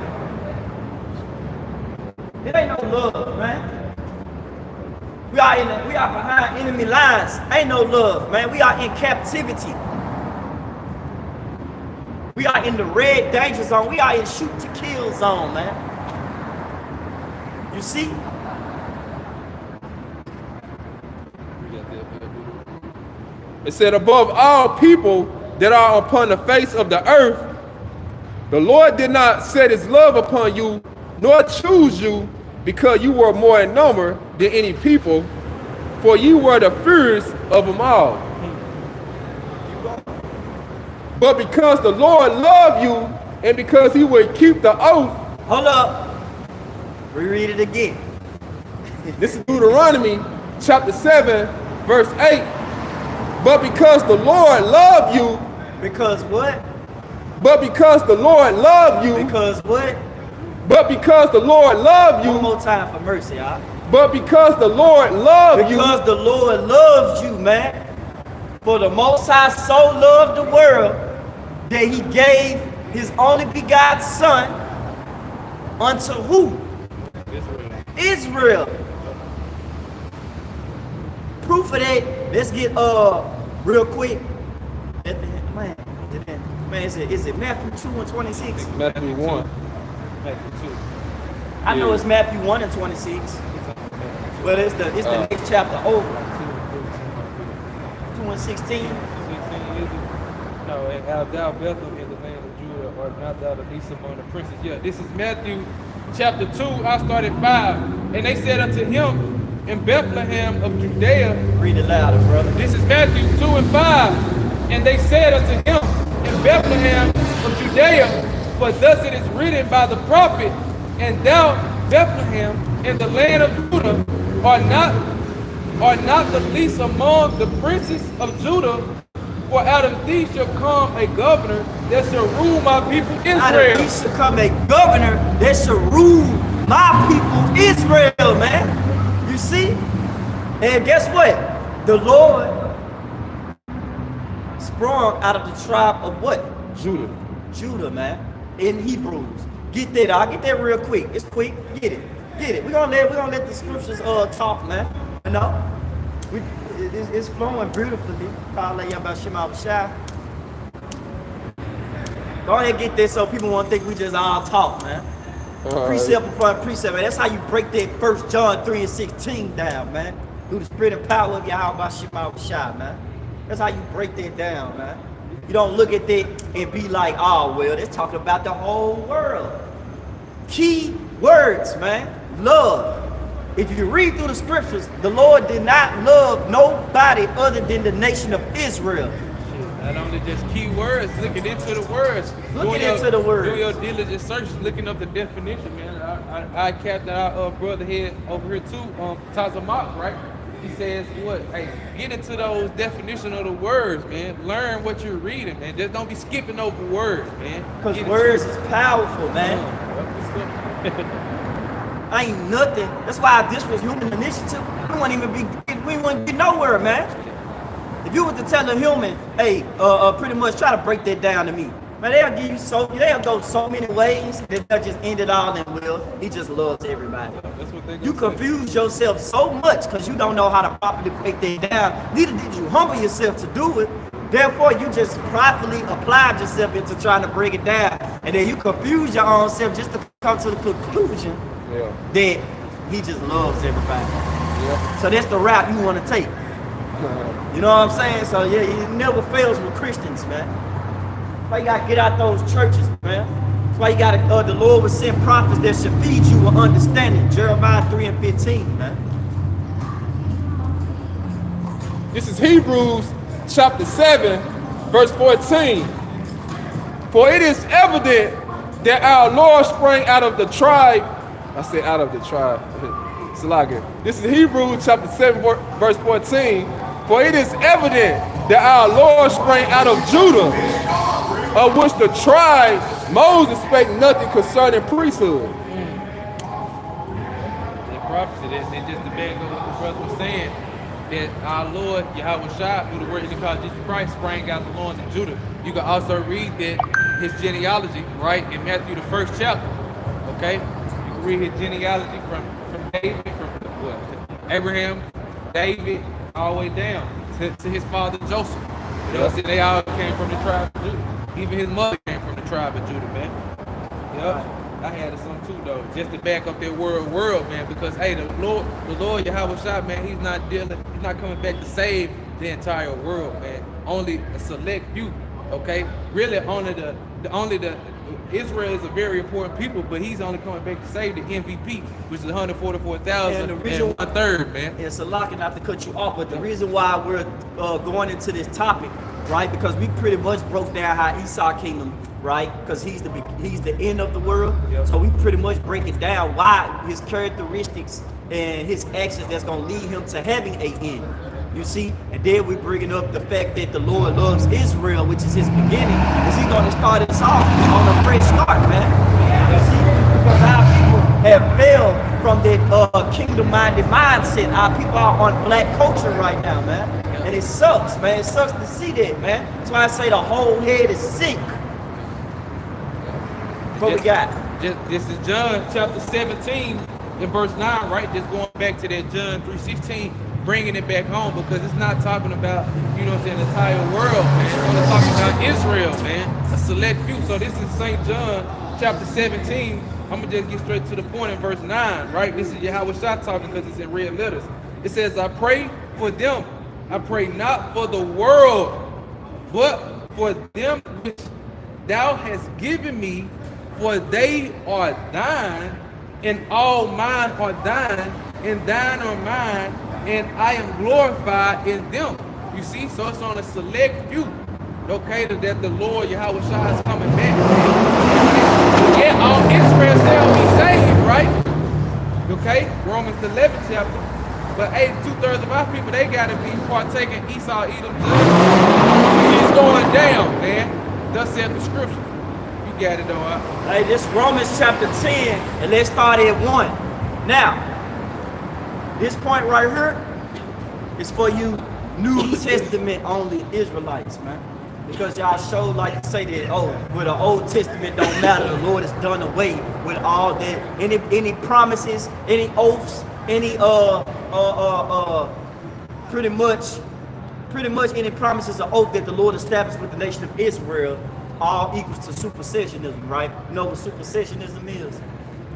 It ain't no love, man. We are behind enemy lines. Ain't no love, man. We are in captivity. We are in the red danger zone. We are in shoot to kill zone, man. You see? It said, above all people that are upon the face of the earth, the Lord did not set his love upon you, nor choose you, because you were more in number than any people, for you were the fewest of them all. But because the Lord loved you, and because he would keep the oath. Hold up. Reread it again. This is Deuteronomy chapter 7, verse 8. But because the Lord loved you. Because what? But because the Lord loved you. Because what? But because the Lord loved you. One more time for mercy, y'all. But because the Lord loved you. Because the Lord loves you, man. For the Most High so loved the world that he gave his only begotten son unto who? Israel. Proof of that, let's get real quick. Man, is it Matthew 2 and 26? Matthew 1. Matthew 2. I know it's Matthew 1 and 26. But it's the next chapter over. 2 and 16. No, and how thou Bethlehem in the land of Judah, or not thou the least among the princes. Yeah, this is Matthew chapter 2. I started 5. And they said unto him in Bethlehem of Judea. Read it louder, brother. This is Matthew 2 and 5. And they said unto him in Bethlehem of Judea, for thus it is written by the prophet, and thou Bethlehem in the land of Judah are not the least among the princes of Judah, for out of thee shall come a governor that shall rule my people Israel. Out of thee shall come a governor that shall rule my people Israel, man. You see? And guess what? The Lord sprung out of the tribe of what? Judah. Judah, man. In Hebrews. Get that. I'll get that real quick. It's quick. Get it. Get it. We're gonna let the scriptures talk, man. You know? It's flowing beautifully. Go ahead and get this so people won't think we just all talk, man. Precept upon precept, man. That's how you break that 1 John 3 and 16 down, man. Through the spirit and power of Yahweh Shema, man. That's how you break that down, man. You don't look at that and be like, oh, well, they're talking about the whole world. Key words, man. Love. If you read through the scriptures, the Lord did not love nobody other than the nation of Israel. Not only just key words, looking into the words. Looking into the words. Doing your diligent search, looking up the definition, man. I capped our brother here over here too, Tazamak, right? He says, what? Hey, get into those definitions of the words, man. Learn what you're reading, man. Just don't be skipping over words, man. Because words is powerful, man. Ain't nothing. That's why this was human initiative. We wouldn't get nowhere, man. If you were to tell a human, hey, pretty much try to break that down to me, man, they'll give you they'll go so many ways that they'll just end it all in will. He just loves everybody. That's what they You confuse yourself so much because you don't know how to properly break that down. Neither did you humble yourself to do it. Therefore, you just pridefully applied yourself into trying to break it down. And then you confuse your own self just to come to the conclusion that he just loves everybody. Yeah. So that's the route you want to take. You know what I'm saying? So yeah, it never fails with Christians, man. That's why you gotta get out those churches, man. That's why you gotta, the Lord will send prophets that should feed you with understanding. Jeremiah 3 and 15, man. This is Hebrews chapter 7, verse 14. For it is evident that our Lord sprang out of the tribe. I said out of the tribe. Salaga. This is Hebrews chapter 7, verse 14. For it is evident that our Lord sprang out of Judah, of which the tribe Moses spake nothing concerning priesthood. That prophecy, and just to back up what the brother was saying, that our Lord Yahweh Shai, through the word he called Jesus Christ, sprang out the loins of Judah. You can also read that his genealogy, right, in Matthew the 1st chapter. Okay, you can read his genealogy from David, from Abraham, David, all the way down to his father Joseph. You know, see, they all came from the tribe of Judah. Even his mother came from the tribe of Judah, man. Yep. I had some too, though, just to back up that world, man, because hey, the Lord Yahweh Shai, man, he's not coming back to save the entire world, man. Only a select few, okay? Really, only the Israel is a very important people, but he's only coming back to save the MVP, which is 144,000 and 1/3, man. It's a lot, not to cut you off, but the reason why we're going into this topic, right? Because we pretty much broke down how ESAU kingdom, right? Because he's the end of the world. Yep. So we pretty much break it down why his characteristics and his actions that's gonna lead him to having a end. You see, and then we're bringing up the fact that the Lord loves Israel, which is his beginning. Is he going to start us off on a fresh start, man? You see, because our people have failed from that kingdom-minded mindset. Our people are on black culture right now, man. And it sucks, man. It sucks to see that, man. That's why I say the whole head is sick. What we got? This is John chapter 17 and verse 9, right? Just going back to that John 3:16. Bringing it back home, because it's not talking about, you know what I'm saying, the entire world, man. It's only talking about Israel, man. A select few. So this is St. John chapter 17. I'm going to just get straight to the point in verse 9, right? This is Yahweh Shai talking because it's in red letters. It says, I pray for them. I pray not for the world, but for them which thou hast given me, for they are thine, and all mine are thine, and thine are mine, and I am glorified in them. You see, so it's on a select few, okay, that the Lord Yahweh Shai is coming back. Yeah, all Israel shall be saved, right? Okay, Romans the 11th chapter. But 2/3 of our people, they gotta be partaking Esau, Edom, he's going down, man. Thus saith the scripture. You got it though, huh? Hey, this Romans chapter 10, and let's start at 1. Now, this point right here is for you New Testament only Israelites, man. Because y'all show like to say that, oh, well, the Old Testament don't matter. The Lord has done away with all that. Any promises, any oaths, any pretty much any promises or oath that the Lord established with the nation of Israel all equals to supersessionism, right? You know what supersessionism is?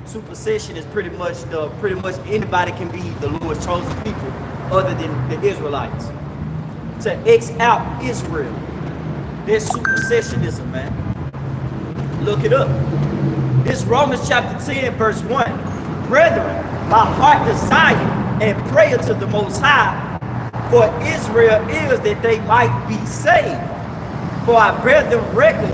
Supersession is pretty much anybody can be the Lord's chosen people other than the Israelites. To X out Israel. That's supersessionism, man. Look it up. This Romans chapter 10, verse 1. Brethren, my heart desire and prayer to the Most High for Israel is that they might be saved. For our brethren reckon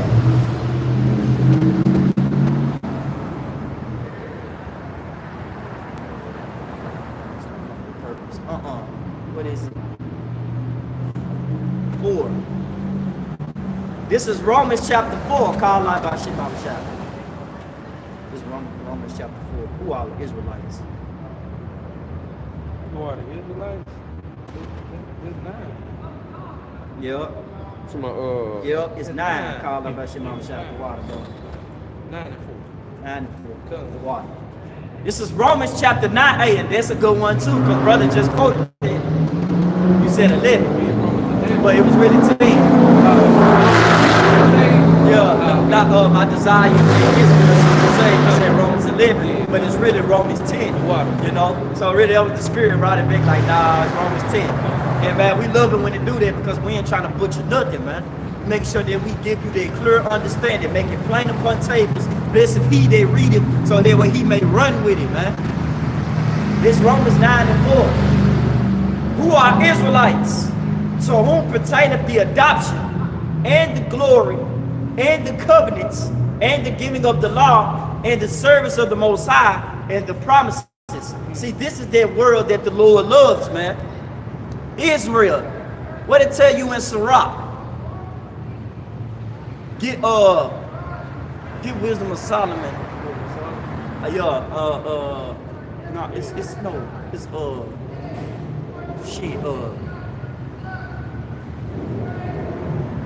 what is it? 4. This is Romans chapter 4, called out by Shimon Shah. This is Romans chapter 4. Who are the Israelites? Who are the Israelites? It's 9. Yep. Yep, it's 9, called out by Shimon Shah. Water, bro. 9 and 4. 9 and 4. Water. This is Romans chapter 9. Hey, and that's a good one too, because brother just quoted it. You said 11, but it was really 10. My desire is to say, you said Romans 11, but it's really Romans 10. You know, so really that was the spirit riding back like, nah, it's Romans 10. And man, we love it when they do that because we ain't trying to butcher nothing, man. Make sure that we give you that clear understanding, make it plain upon tables. Blessed he that read it, so that way he may run with it, man. This Romans 9 and 4. Who are Israelites, to whom pertaineth the adoption and the glory and the covenants and the giving of the law and the service of the Most High and the promises. See, this is that world that the Lord loves, man. Israel. What it tell you in Sirach? Get wisdom of Solomon.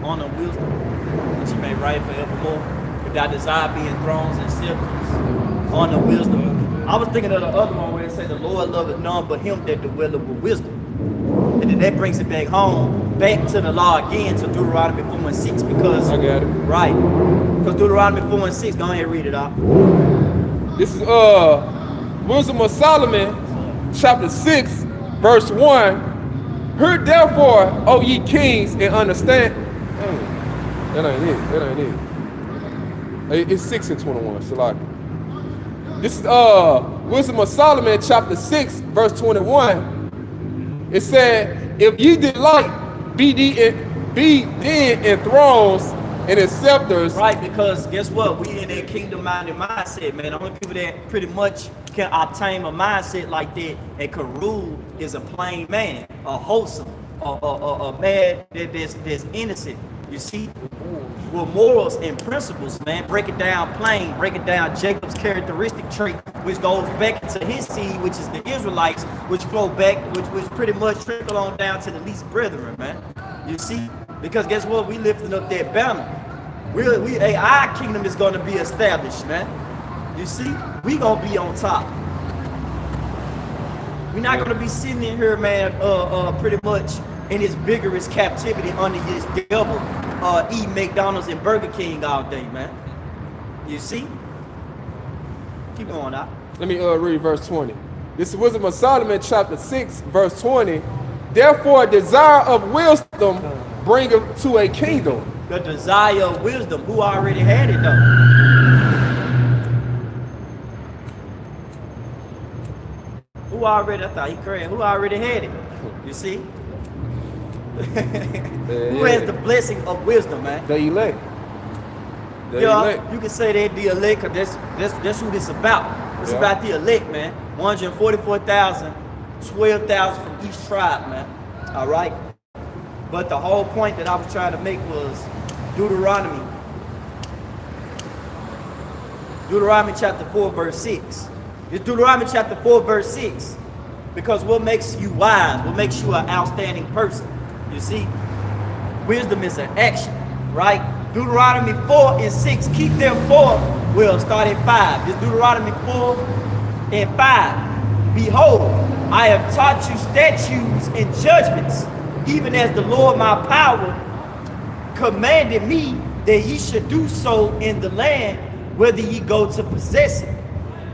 Honor wisdom, that you may reign forevermore. Without desire being thrones and scepters. Honor wisdom. I was thinking of the other one where it said the Lord loveth none but him that dwelleth with wisdom. And then that brings it back home, back to the law again, to Deuteronomy 4:6, because I got it. right. Because Deuteronomy 4:6, go ahead and read it out. This is Wisdom of Solomon, chapter 6, verse 1. Hear therefore, O ye kings, and understand. That ain't it. It's 6 and 21, Salaki. This is Wisdom of Solomon, chapter 6, verse 21. It said, if ye delight, be then in thrones and in scepters. Right, because guess what? We in that kingdom-minded mindset, man. The only people that pretty much can obtain a mindset like that and can rule is a plain man, a wholesome, a man that's innocent. You see? With morals and principles, man. Break it down plain, break it down Jacob's characteristic trait, which goes back into his seed, which is the Israelites, which flow back, which pretty much trickle on down to the least brethren, man. You see? Because guess what? We lifting up that banner. Our kingdom is going to be established, man. You see? We going to be on top. We're not going to be sitting in here, man, pretty much in this vigorous captivity under this devil, eating McDonald's and Burger King all day, man. You see? Keep going out. Let me read verse 20. This is Wisdom of Solomon, chapter 6, verse 20. Therefore, desire of wisdom bringeth to a kingdom. The desire of wisdom. Who already had it, though? Who already, I thought he crazy. Who already had it? You see? Who has the blessing of wisdom, man? The elect. You can say they're the elect, because that's who this about. It's about the elect, man. 144,000, 12,000 from each tribe, man. All right? But the whole point that I was trying to make was Deuteronomy chapter 4, verse 6. It's Deuteronomy chapter 4, verse 6. Because what makes you wise, what makes you an outstanding person? You see, wisdom is an action, right? Deuteronomy 4 and 6. Keep them 4. We'll start at 5. It's Deuteronomy 4 and 5. Behold, I have taught you statutes and judgments, even as the Lord my power commanded me that ye should do so in the land, whether ye go to possess it.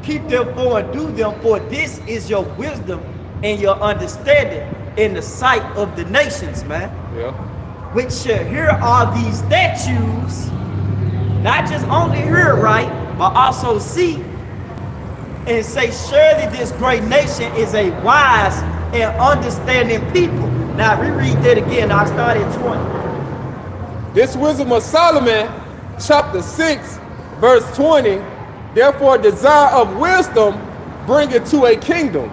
Keep them 4 and do them, for this is your wisdom and your understanding in the sight of the nations, man. Yeah. Which shall hear all these statutes, not just only hear, right, but also see and say, surely this great nation is a wise and understanding people. Now reread that again. I'll start at 20. This Wisdom of Solomon, chapter 6, verse 20. Therefore, desire of wisdom bringeth to a kingdom.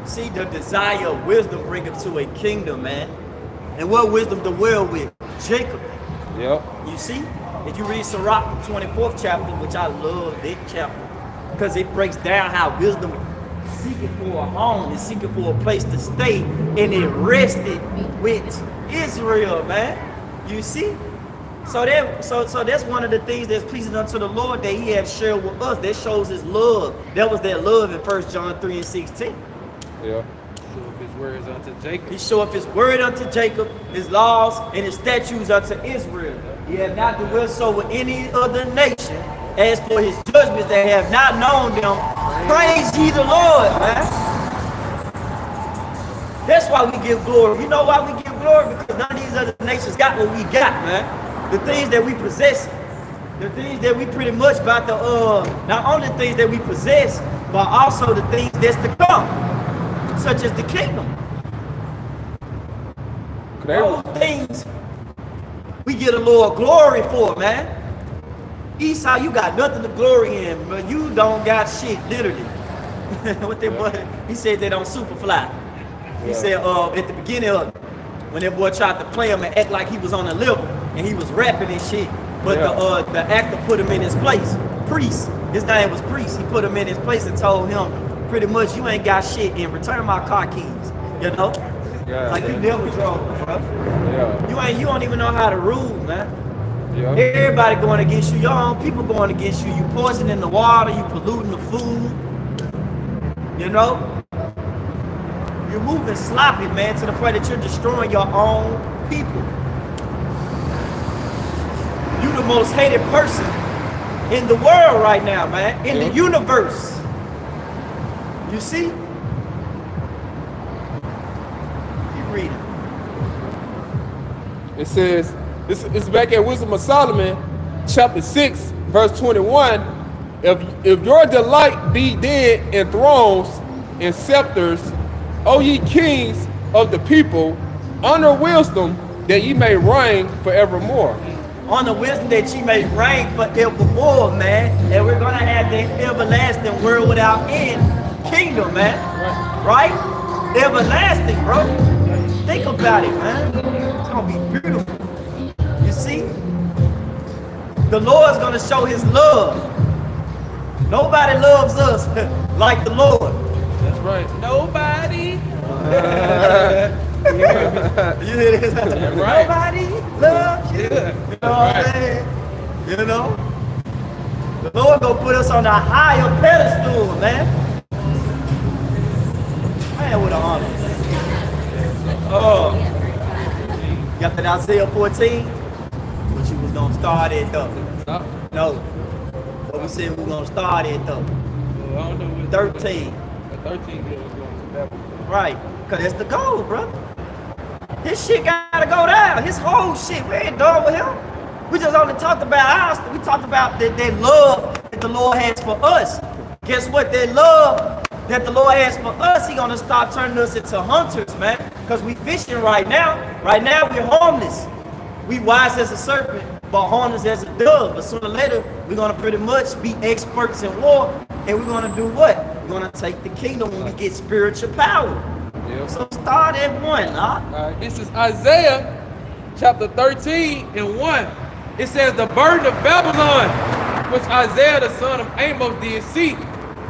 See, the desire of wisdom bringeth to a kingdom, man. And what wisdom to dwell with? Jacob. Yep. You see, if you read Sirach, the 24th chapter, which I love that chapter, because it breaks down how wisdom is seeking for a home, is seeking for a place to stay, and it rested with Israel, man. You see? So that's one of the things that's pleasing unto the Lord that he has shared with us. That shows his love. That was that love in 1 John 3 and 16. Yeah. Show up his words unto Jacob. He showed up his word unto Jacob, his laws and his statutes unto Israel. He had not dwelt so with any other nation. As for his judgments that have not known them, praise ye the Lord, man. That's why we give glory. You know why we give glory? Because none of these other nations got what we got, man. The things that we possess, the things that we pretty much about to, not only the things that we possess, but also the things that's to come, such as the kingdom. Those things we get a Lord glory for, man. ESAU, you got nothing to glory in, but you don't got shit, literally. What that boy, he said they don't superfly. He said at the beginning of it, when that boy tried to play him and act like he was on a level and he was rapping and shit. But the actor put him in his place. Priest. His name was Priest. He put him in his place and told him pretty much, you ain't got shit and return my car keys. You know? Yeah, like you never drove, bro. Yeah. You don't even know how to rule, man. Yeah. Everybody going against you. Your own people going against you. You poisoning the water. You polluting the food. You know? You're moving sloppy, man, to the point that you're destroying your own people. You the most hated person in the world right now, man. In the universe. You see? Keep reading. It says, it's back at Wisdom of Solomon, chapter 6, verse 21. If your delight be then in thrones and scepters, O ye kings of the people, honor wisdom that ye may reign forevermore. Honor wisdom that ye may reign forevermore, man. And we're gonna have the everlasting world without end kingdom, man. Right? Everlasting, bro. Think about it, man. It's gonna be beautiful. You see? The Lord's gonna show his love. Nobody loves us like the Lord. That's right. Nobody. You hear this? Right. Nobody loves you. Yeah. You know what I'm saying? You know? The Lord gonna put us on a higher pedestal, man. Man, with an honor. Oh. You got that Isaiah 14? But you was gonna start it though. Stop. No. What we said we was gonna start it though. Well, I don't know what 13. The 13 years going to Babylon. Right. Cause that's the goal, brother. His shit gotta go down. His whole shit. We ain't done with him. We just only talked about ours. We talked about that love that the Lord has for us. Guess what? That love that the Lord has for us, he gonna start turning us into hunters, man. Because we fishing right now. Right now we're harmless. We wise as a serpent, but harmless as a dove. But sooner or later, we're gonna pretty much be experts in war. And we're gonna do what? We're gonna take the kingdom when we get spiritual power. Yep. So start at 1, huh? All right, this is Isaiah chapter 13 and 1. It says, the burden of Babylon, which Isaiah the son of Amos did see.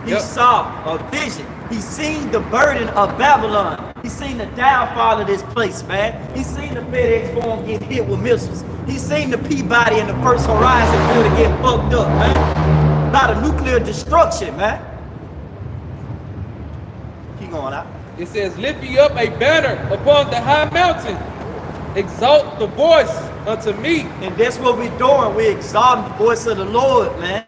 He saw a vision. He seen the burden of Babylon. He seen the downfall of this place, man. He seen the FedEx form get hit with missiles. He seen the Peabody and the First Horizon building get fucked up, man. By the nuclear destruction, man. Keep going out. It says, lift ye up a banner upon the high mountain. Exalt the voice unto me. And that's what we're doing. We're exalting the voice of the Lord, man.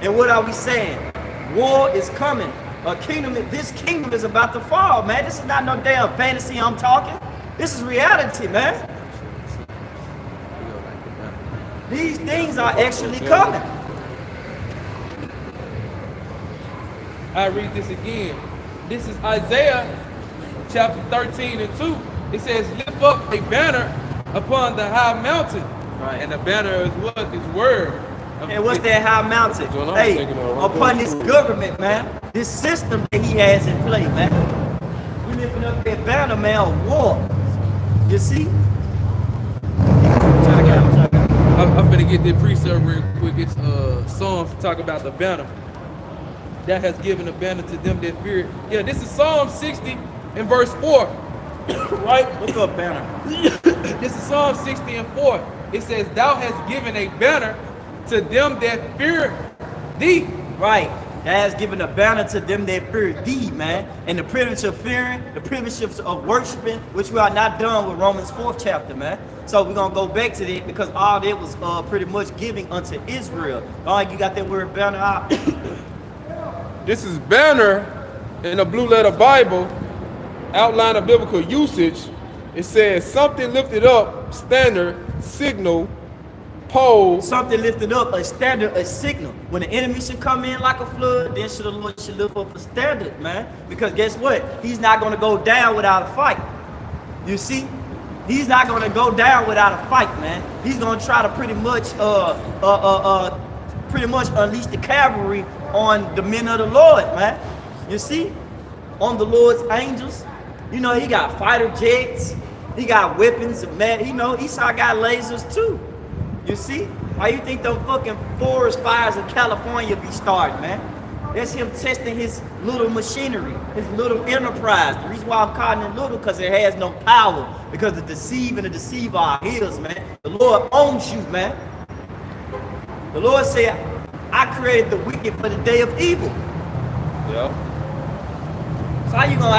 And what are we saying? War is coming. This kingdom is about to fall, man. This is not no damn fantasy I'm talking. This is reality, man. These things are actually coming. I read this again. This is Isaiah chapter 13 and 2. It says, lift up a banner upon the high mountain. Right. And the banner is what? His word. And what's that high mountain? Hey, upon this government, man. This system that he has in play, man. We lifting up that banner, man, of war. You see? I'm finna get this precept real quick. It's Psalms to talk about the banner. That has given a banner to them that fear it. Yeah, this is Psalm 60 and verse 4. Right? Look up banner. This is Psalm 60 and 4. It says, thou hast given a banner to them that fear thee. Right. That has given a banner to them that fear thee, man. And the privilege of fearing, the privilege of worshiping, which we are not done with Romans 4th chapter, man. So we're going to go back to that because all that was pretty much giving unto Israel. All right, you got that word banner out? This is banner in the blue letter Bible, outline of biblical usage. It says something lifted up, standard, signal, pole. Something lifted up, a standard, a signal. When the enemy should come in like a flood, then the Lord should lift up a standard, man. Because guess what? He's not going to go down without a fight. You see? He's not going to go down without a fight, man. He's going to try to pretty much unleash the cavalry on the men of the Lord, man. You see? On the Lord's angels. You know, he got fighter jets, He got weapons, man. You know, Esau got lasers too. You see? Why you think them fucking forest fires in California be starting, man? That's him testing his little machinery, his little enterprise. The reason why I'm calling it little, because it has no power. Because the deceive and the deceiver are his, man. The Lord owns you, man. The Lord said, I created the wicked for the day of evil. Yeah. So how you gonna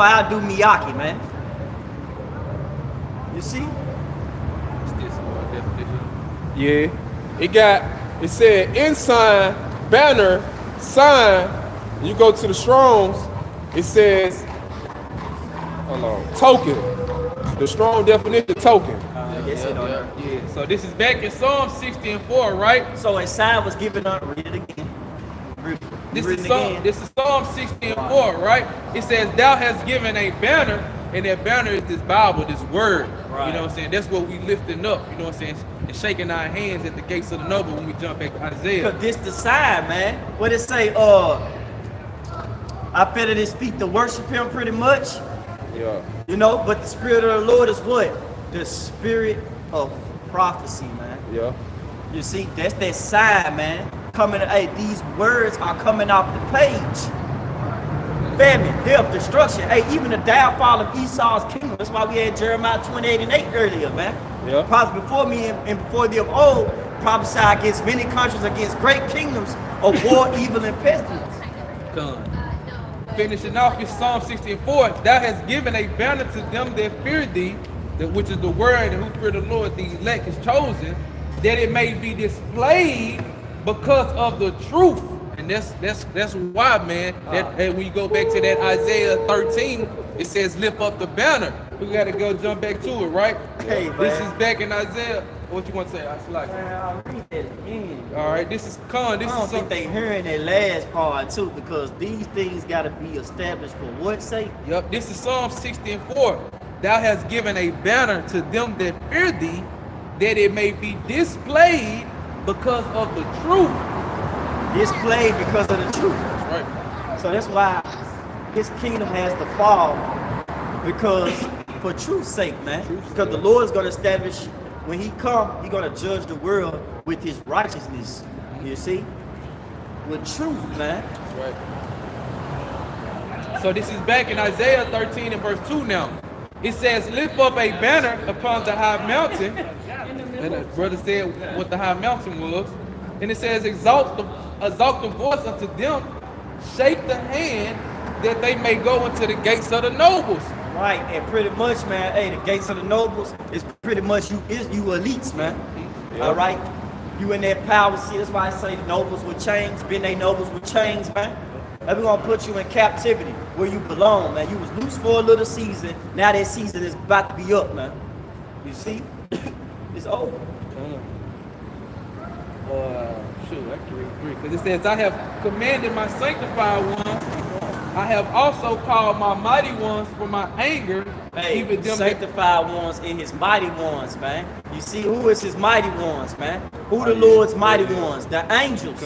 outdo Miyake, man? You see? Yeah. It said ensign, banner, sign. You go to the Strongs, it says, hold on, token. The strong definition token. Yeah. So this is back in Psalm 60 and 4, right? So a sign was given up. Read it again. This is Psalm 60 and 4, right? It says, thou hast given a banner, and that banner is this Bible, this word. Right. You know what I'm saying? That's what we lifting up, you know what I'm saying? And shaking our hands at the gates of the noble when we jump back to Isaiah. Because this the sign, man. What it say? I fell at his feet to worship him pretty much. Yeah. You know, but the spirit of the Lord is what? The spirit of prophecy, man. Yeah. You see, that's that sign, man. Coming, hey, these words are coming off the page. Famine, death, destruction. Hey, even the downfall of Esau's kingdom. That's why we had Jeremiah 28 and 8 earlier, man. Yeah. Prophets before me and before thee of old prophesy against many countries, against great kingdoms of war, evil, and pestilence. Done. Finishing off with Psalm 60 and 4, thou hast given a banner to them that fear thee, which is the word, and who fear the Lord, the elect is chosen, that it may be displayed because of the truth. And that's why, man, that when you go back to that Isaiah 13, it says lift up the banner. We gotta go jump back to it, right? Hey, this man. is back in Isaiah. What you want to say? I like. I'll read that again. All right, this is Con. This I is don't think they hearing that last part too, because these things gotta be established for what sake? Yep, this is Psalm 60 and 4. Thou hast given a banner to them that fear thee, that it may be displayed because of the truth. Displayed because of the truth. That's right. So that's why his kingdom has to fall, because for truth's sake, man. Because the Lord is going to establish, when he come, he's going to judge the world with his righteousness. You see? With truth, man. That's right. So this is back in Isaiah 13 and verse 2 now. It says, lift up a banner upon the high mountain. And the brother said what the high mountain was. And it says, exalt the voice unto them, shake the hand, that they may go into the gates of the nobles. Right, and pretty much, man, hey, the gates of the nobles is pretty much you elites, man. Yeah. All right? You in that power seat. That's why I say the nobles with chains, been they nobles with chains, man. And we're gonna put you in captivity where you belong, man. You was loose for a little season. Now that season is about to be up, man. You see? It's over. Shoot, I can agree. Because it says, I have commanded my sanctified ones. I have also called my mighty ones for my anger. Hey, even them sanctified ones and his mighty ones, man. You see, who is his mighty ones, man? Who the Lord's mighty ones? The angels.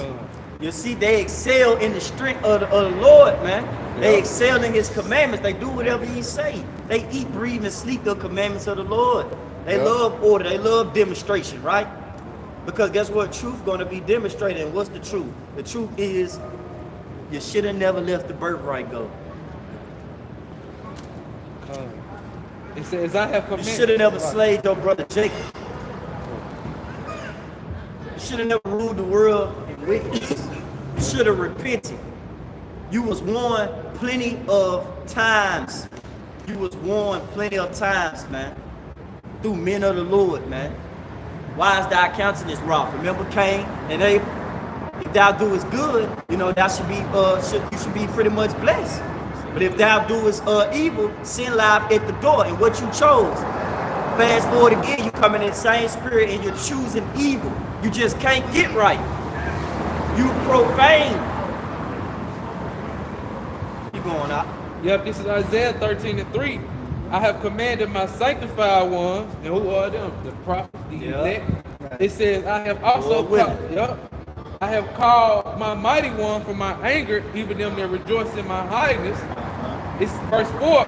You see, they excel in the strength of the Lord, man. They excel in his commandments. They do whatever he say. They eat, breathe, and sleep the commandments of the Lord. They love order. They love demonstration, right? Because guess what? Truth going to be demonstrated. And what's the truth? The truth is you should have never left the birthright go. It says, I have You commanded. should have never slayed your brother Jacob. You should have never ruled the world in wickedness. You should have repented. You was warned plenty of times. You was warned plenty of times, man. Through men of the Lord, man. Why is thy countenance wrath? Remember Cain and Abel? If thou doest good, you know, thou should be you should be pretty much blessed. But if thou doest evil, sin lies at the door. And what you chose, fast forward again, you come in that same spirit and you're choosing evil. You just can't get right. You profane. Keep going out. Yep, this is Isaiah 13 and 3. I have commanded my sanctified ones, and who are them? The prophets, the elect. It says, I have also I have called my mighty one for my anger, even them that rejoice in my highness. It's verse 4.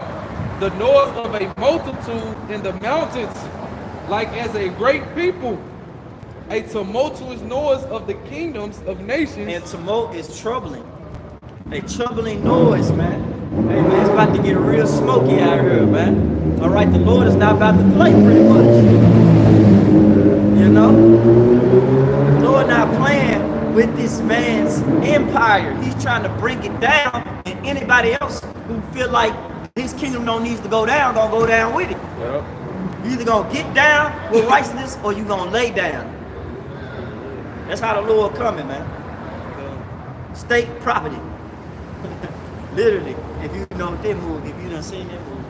the noise of a multitude in the mountains, like as a great people, a tumultuous noise of the kingdoms of nations. And tumult is troubling. A troubling noise, man. Hey, man, it's about to get real smoky out here, man. All right, the Lord is not about to play pretty much. You know? The Lord not playing with this man's empire. He's trying to bring it down, and anybody else who feel like his kingdom don't need to go down, gonna go down with it. Yep. You either gonna get down with righteousness or you gonna lay down. That's how the Lord coming, man. State property. Literally, if you know that movie, if you done seen that movie.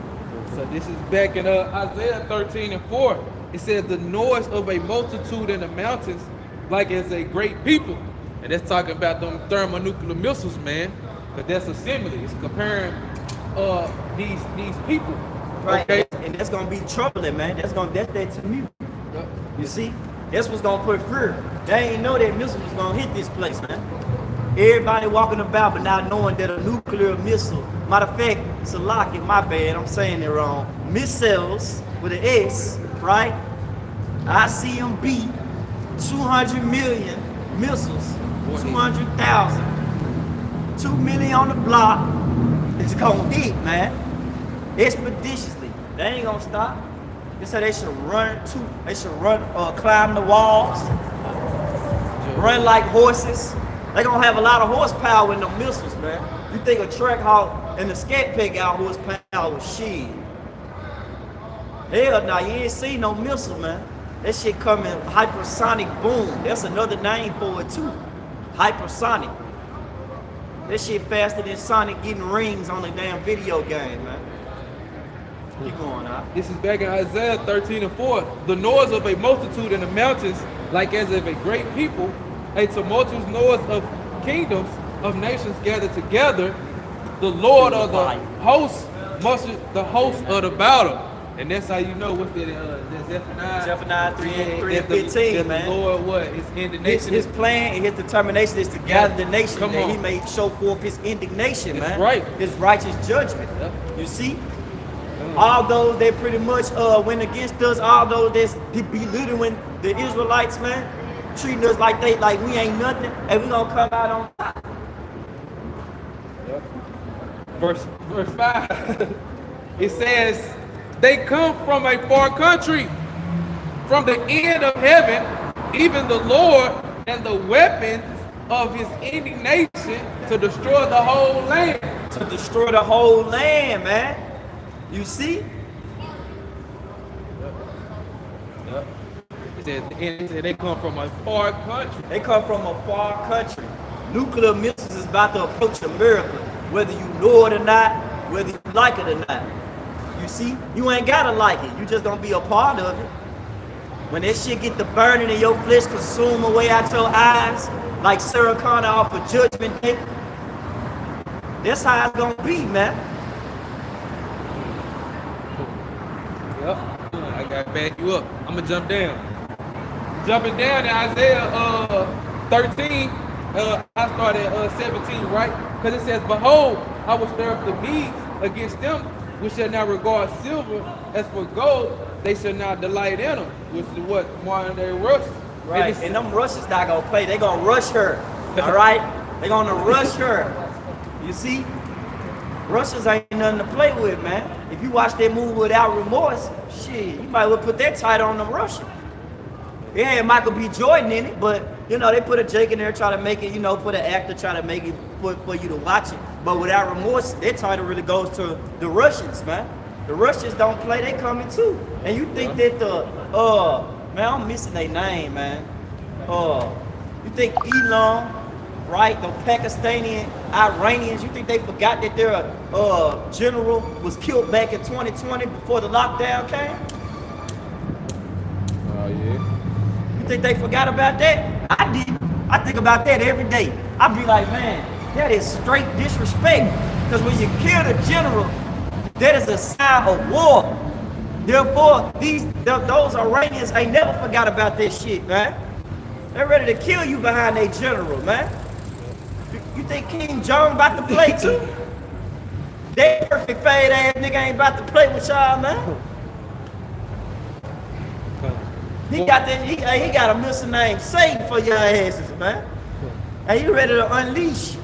So this is back in Isaiah 13:4. It says the noise of a multitude in the mountains, like as a great people. And that's talking about them thermonuclear missiles, man. But that's a simile. It's comparing these people. Right. Okay. And that's gonna be troubling, man. That's that to me. Yep. You see? That's what's gonna put fear. They ain't know that missile was gonna hit this place, man. Everybody walking about but not knowing that a nuclear missile, matter of fact, it's a lock in my bad, I'm saying it wrong. Missiles with an S, right? ICMB, 200 million missiles, 200,000, 2 million on the block. It's gonna hit, man. Expeditiously. They ain't gonna stop. They said they should run climb the walls, run like horses. They gonna have a lot of horsepower in the missiles, man. You think a track hawk and the scat peg out horsepower with shit. Hell no, you ain't seen no missile, man. That shit coming hypersonic boom. That's another name for it too. Hypersonic. That shit faster than Sonic getting rings on a damn video game, man. Keep going out. This is back in Isaiah 13:4. The noise of a multitude in the mountains, like as of a great people, a tumultuous noise of kingdoms of nations gathered together. The Lord of the hosts musters the host of the battle. And that's how you know what's that Zephaniah 3 and 15, that man. The Lord what? His indignation. His plan and his determination is to gather the nation Come that on. he may show forth his indignation, That's man. right. His righteous judgment. Yep. You see? All those that pretty much went against us, all those that's belittling the Israelites, man, treating us like we ain't nothing, and we gonna come out on top. Yep. Verse 5. It says, they come from a far country, from the end of heaven, even the Lord and the weapons of his indignation to destroy the whole land. To destroy the whole land, man. You see? Yep. It said they come from a far country. They come from a far country. Nuclear missiles is about to approach America, whether you know it or not, whether you like it or not. You see? You ain't gotta like it. You just gonna be a part of it. When that shit get to burning and your flesh consume away out your eyes, like Sarah Connor off of Judgment Day, that's how it's gonna be, man. Yep. I gotta back you up. I'm gonna jump down. Jumping down to Isaiah 13, I started at 17, right? Because it says, behold, I will stir up the Medes against them, which shall not regard silver. As for gold, they shall not delight in them, which is what modern day Russians. Right, and them Russians not gonna play. They gonna rush her, all right? They gonna rush her. You see? Russians ain't nothing to play with, man. If you watch that movie Without Remorse, shit, you might well put that title on them Russians. It had Michael B. Jordan in it, but, you know, they put a Jake in there, try to make it, you know, put an actor, try to make it for you to watch it. But Without Remorse, that title really goes to the Russians, man. The Russians don't play, they coming too. And you think that man, I'm missing their name, man. You think Elon, right, the Pakistani, Iranians, you think they forgot that their general was killed back in 2020 before the lockdown came? Oh, yeah. You think they forgot about that? I did. I think about that every day. I be like, man, that is straight disrespect. Because when you kill the general, that is a sign of war. Therefore, those Iranians ain't never forgot about that shit, man. They're ready to kill you behind their general, man. You think King Jong about to play too? That perfect fade ass nigga ain't about to play with y'all, man. He got that. He got a missing name Satan for your asses, man. And you ready to unleash?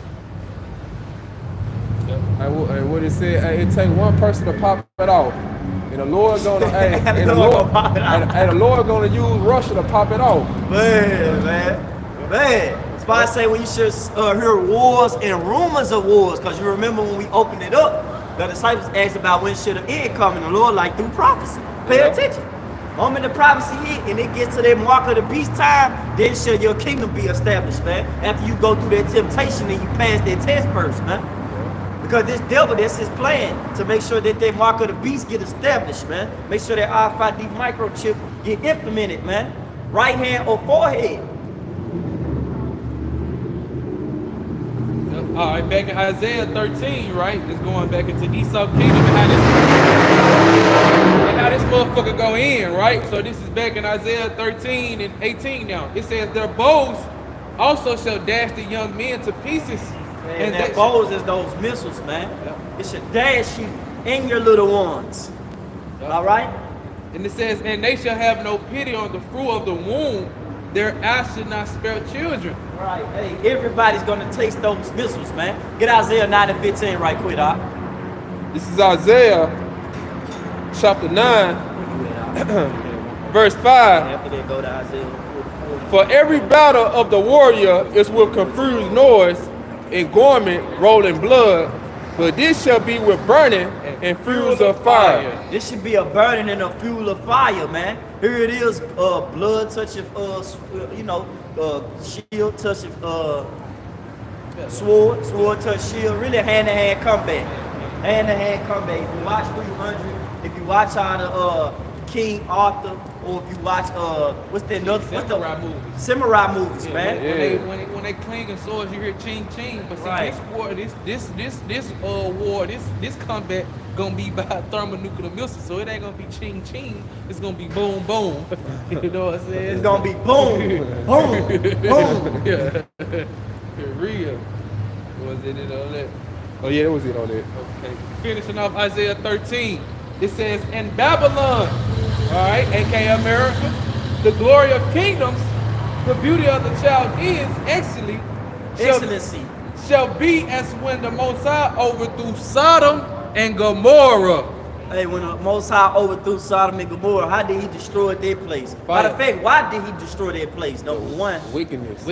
And what it said, hey, it take one person to pop it off, and the Lord gonna, and the Lord gonna use Russia to pop it off. Man. That's why I say we should hear wars and rumors of wars, because you remember when we opened it up, the disciples asked about when should the end come, and the Lord like through prophecy. Pay attention. Moment the prophecy hit and it gets to that mark of the beast time, then shall your kingdom be established, man. After you go through that temptation and you pass that test first, man. Because this devil, that's his plan, to make sure that that mark of the beast get established, man. Make sure that RFID microchip get implemented, man. Right hand or forehead. All right, back in Isaiah 13, right? Just going back into ESAU kingdom and how this motherfucker go in, right? So this is back in Isaiah 13 and 18 now. It says their bows also shall dash the young men to pieces. And that bows is those missiles, man. Yep. It should dash you and your little ones. Yep. All right? And it says, and they shall have no pity on the fruit of the womb. Their eyes should not spare children. Right. Hey, everybody's going to taste those missiles, man. Get Isaiah 9 and 15 right quick, Doc. This is Isaiah chapter 9, verse 5. After they go to Isaiah 40. For every battle of the warrior is with confused noise and garment rolling blood, but this shall be with burning and fuels of fire. This should be a burning and a fuel of fire, man. Here it is, blood touching, shield touching, sword touch shield. Really hand-to-hand combat. Hand-to-hand combat. If you watch 300, if you watch how the King Arthur, or if you watch samurai movies, man. Yeah. When they clinking swords, you hear ching ching. But see, right. This war, this combat gonna be by thermonuclear missiles, so it ain't gonna be ching ching. It's gonna be boom boom. You know what I'm saying? It's gonna be boom boom boom. Yeah. Real. Was it on that? Oh yeah, it was it on that. Okay. Finishing off Isaiah 13. It says, in Babylon, all right, aka America, the glory of kingdoms, the beauty of the Chaldeans, excellency, shall be as when the Most High overthrew Sodom and Gomorrah. Hey, when the Most High overthrew Sodom and Gomorrah, how did he destroy their place? Matter of fact, why did he destroy their place? Number one, wickedness.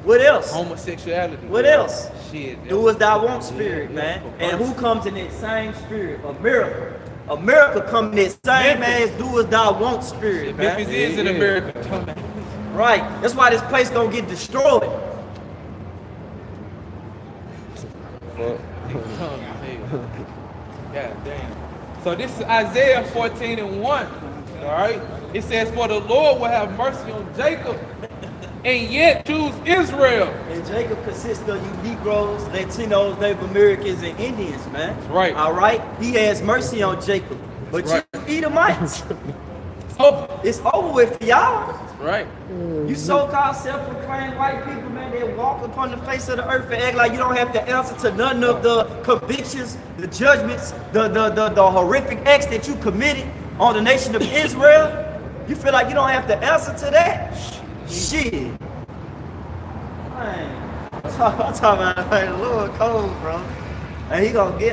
What else? Homosexuality. What else? Shit. Do as thou want spirit, man. And who comes in that same spirit? America. America come in that same ass do as thou want spirit, man. Memphis is in America. Right. That's why this place gonna get destroyed. God damn. So this is Isaiah 14 and 1. All right. It says, for the Lord will have mercy on Jacob and yet choose Israel. And Jacob consists of you Negroes, Latinos, Native Americans, and Indians, man. That's right. All right? He has mercy on Jacob. But That's you Edomites, it's over with for y'all. That's right. You so-called self-proclaimed white people, man, they walk upon the face of the earth and act like you don't have to answer to none of the convictions, the judgments, the horrific acts that you committed on the nation of Israel. You feel like you don't have to answer to that? Shit. Man, I'm talking about like Lord Cole, bro. And he gonna do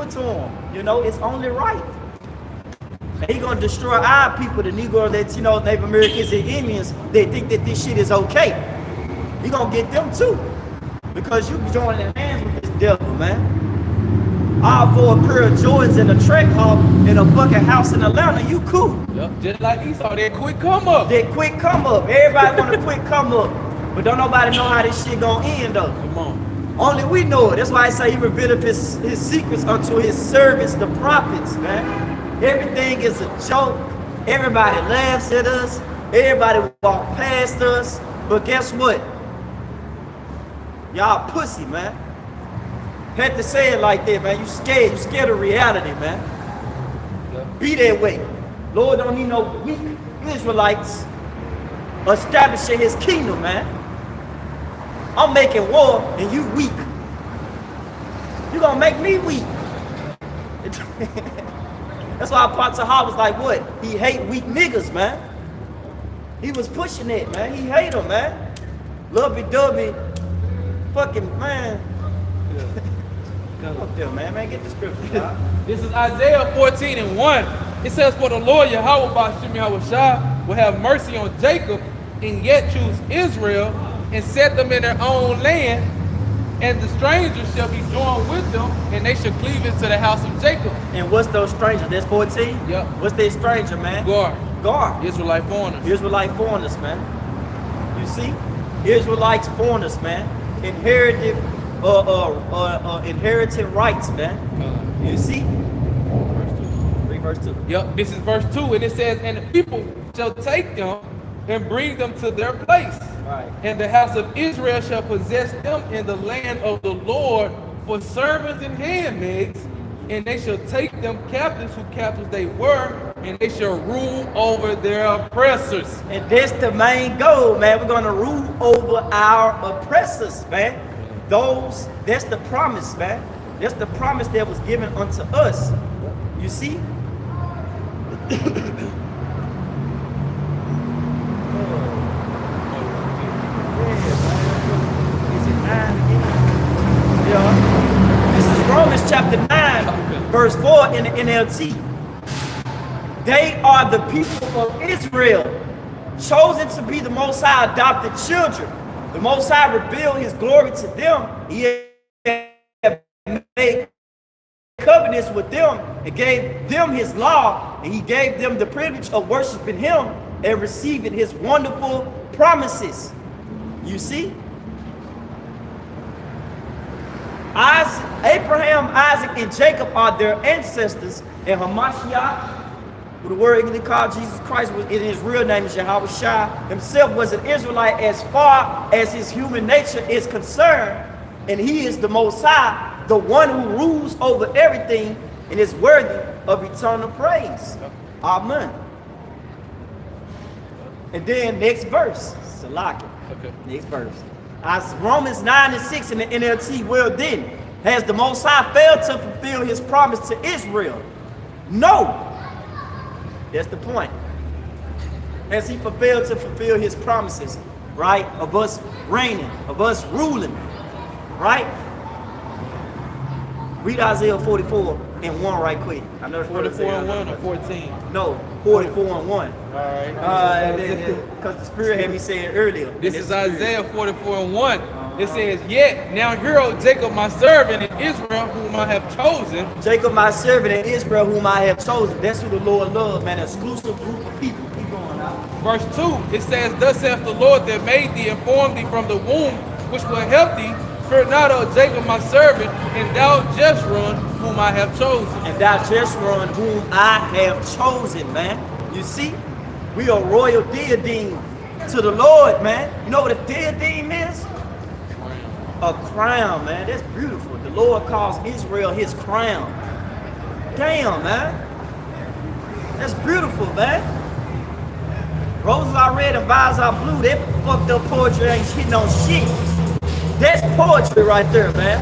it to him. You know, it's only right. And he gonna destroy our people, the Negro, Latinos, Native Americans, and Indians. They think that this shit is okay. He gonna get them too, because you joining hands with this devil, man. All for a pair of Jordans and a track hawk and a bucket house in Atlanta, you cool. Yep, just like Esau, that quick come up. That quick come up. Everybody want a quick come up, but don't nobody know how this shit gonna end up. Come on. Only we know it. That's why I say he revealed his secrets unto his servants, the prophets, man. Everything is a joke. Everybody laughs at us. Everybody walk past us. But guess what? Y'all pussy, man. Had to say it like that, man. You scared of reality, man. Yep. Be that way. Lord don't need no weak Israelites establishing his kingdom, man. I'm making war and you weak. You gonna make me weak. That's why Apostle Hall was like, what? He hate weak niggas, man. He was pushing it, man. He hate them, man. Lovey-dovey, fucking, man. Come up there, man. Man, get the scripture, dog. This is Isaiah 14:1. It says, for the Lord Yahweh Bashim Yahushua will have mercy on Jacob and yet choose Israel and set them in their own land. And the strangers shall be joined with them, and they shall cleave into the house of Jacob. And what's those strangers? That's 14? Yep. What's that stranger, man? God. Israelite foreigners. Israelite foreigners, man. You see? Israelites foreigners, man. Inherited rights, man. You see? Read verse 2. Yep, this is verse 2, and it says, and the people shall take them and bring them to their place. Right. And the house of Israel shall possess them in the land of the Lord for servants and handmaids, and they shall take them captives who captives they were, and they shall rule over their oppressors. And that's the main goal, man. We're gonna rule over our oppressors, man. That's the promise, man. That's the promise that was given unto us. You see? This is Romans chapter 9, verse 4 in the NLT. They are the people of Israel, chosen to be the Most High adopted children. The Most High revealed his glory to them. He had made covenants with them and gave them his law, and he gave them the privilege of worshiping him and receiving his wonderful promises. You see? Abraham, Isaac, and Jacob are their ancestors, and Hamashiach, who the word English called Jesus Christ, was in his real name is Yahushua, himself was an Israelite as far as his human nature is concerned, and he is the Most High, the one who rules over everything and is worthy of eternal praise. Amen. And then next verse, Salaki. Okay. Next verse. As Romans 9:6 in the NLT, well then, has the Most High failed to fulfill his promise to Israel? No. That's the point. Has he failed to fulfill his promises, right? Of us reigning, of us ruling, right? Read Isaiah 44:1 right quick. I know 44:1 or 14? No, 44:1. All right. Because the Spirit had me saying earlier. This is Isaiah 44:1. It says, yet now hear, O Jacob, my servant, and Israel, whom I have chosen. Jacob, my servant, and Israel, whom I have chosen. That's who the Lord loves, man. An exclusive group of people. Keep going out. Verse 2, it says, thus saith the Lord that made thee and formed thee from the womb, which will help thee. Fear not, O Jacob, my servant, and thou Jeshurun, whom I have chosen. And thou Jeshurun, whom I have chosen, man. You see? We are royal diadem to the Lord, man. You know what a diadem is? A crown, man. That's beautiful. The Lord calls Israel his crown. Damn, man. That's beautiful, man. Roses are red and violets are blue. That fucked up poetry ain't hitting on shit. That's poetry right there, man.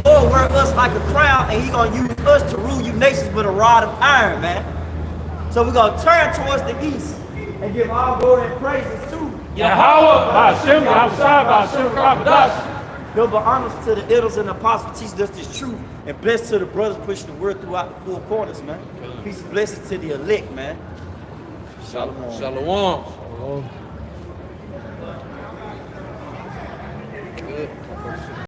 The Lord wear us like a crown, and he gonna use us to rule you nations with a rod of iron, man. So we're gonna turn towards the east and give all glory and praises to Yahweh, Hashem, Yahushua, Hashem, Rabbadah. Double honors to the elders and the apostles teaching us this truth, and blessed to the brothers pushing the word throughout the four corners, man. Peace and blessings to the elect, man. Shalom. Shalom. Shalom.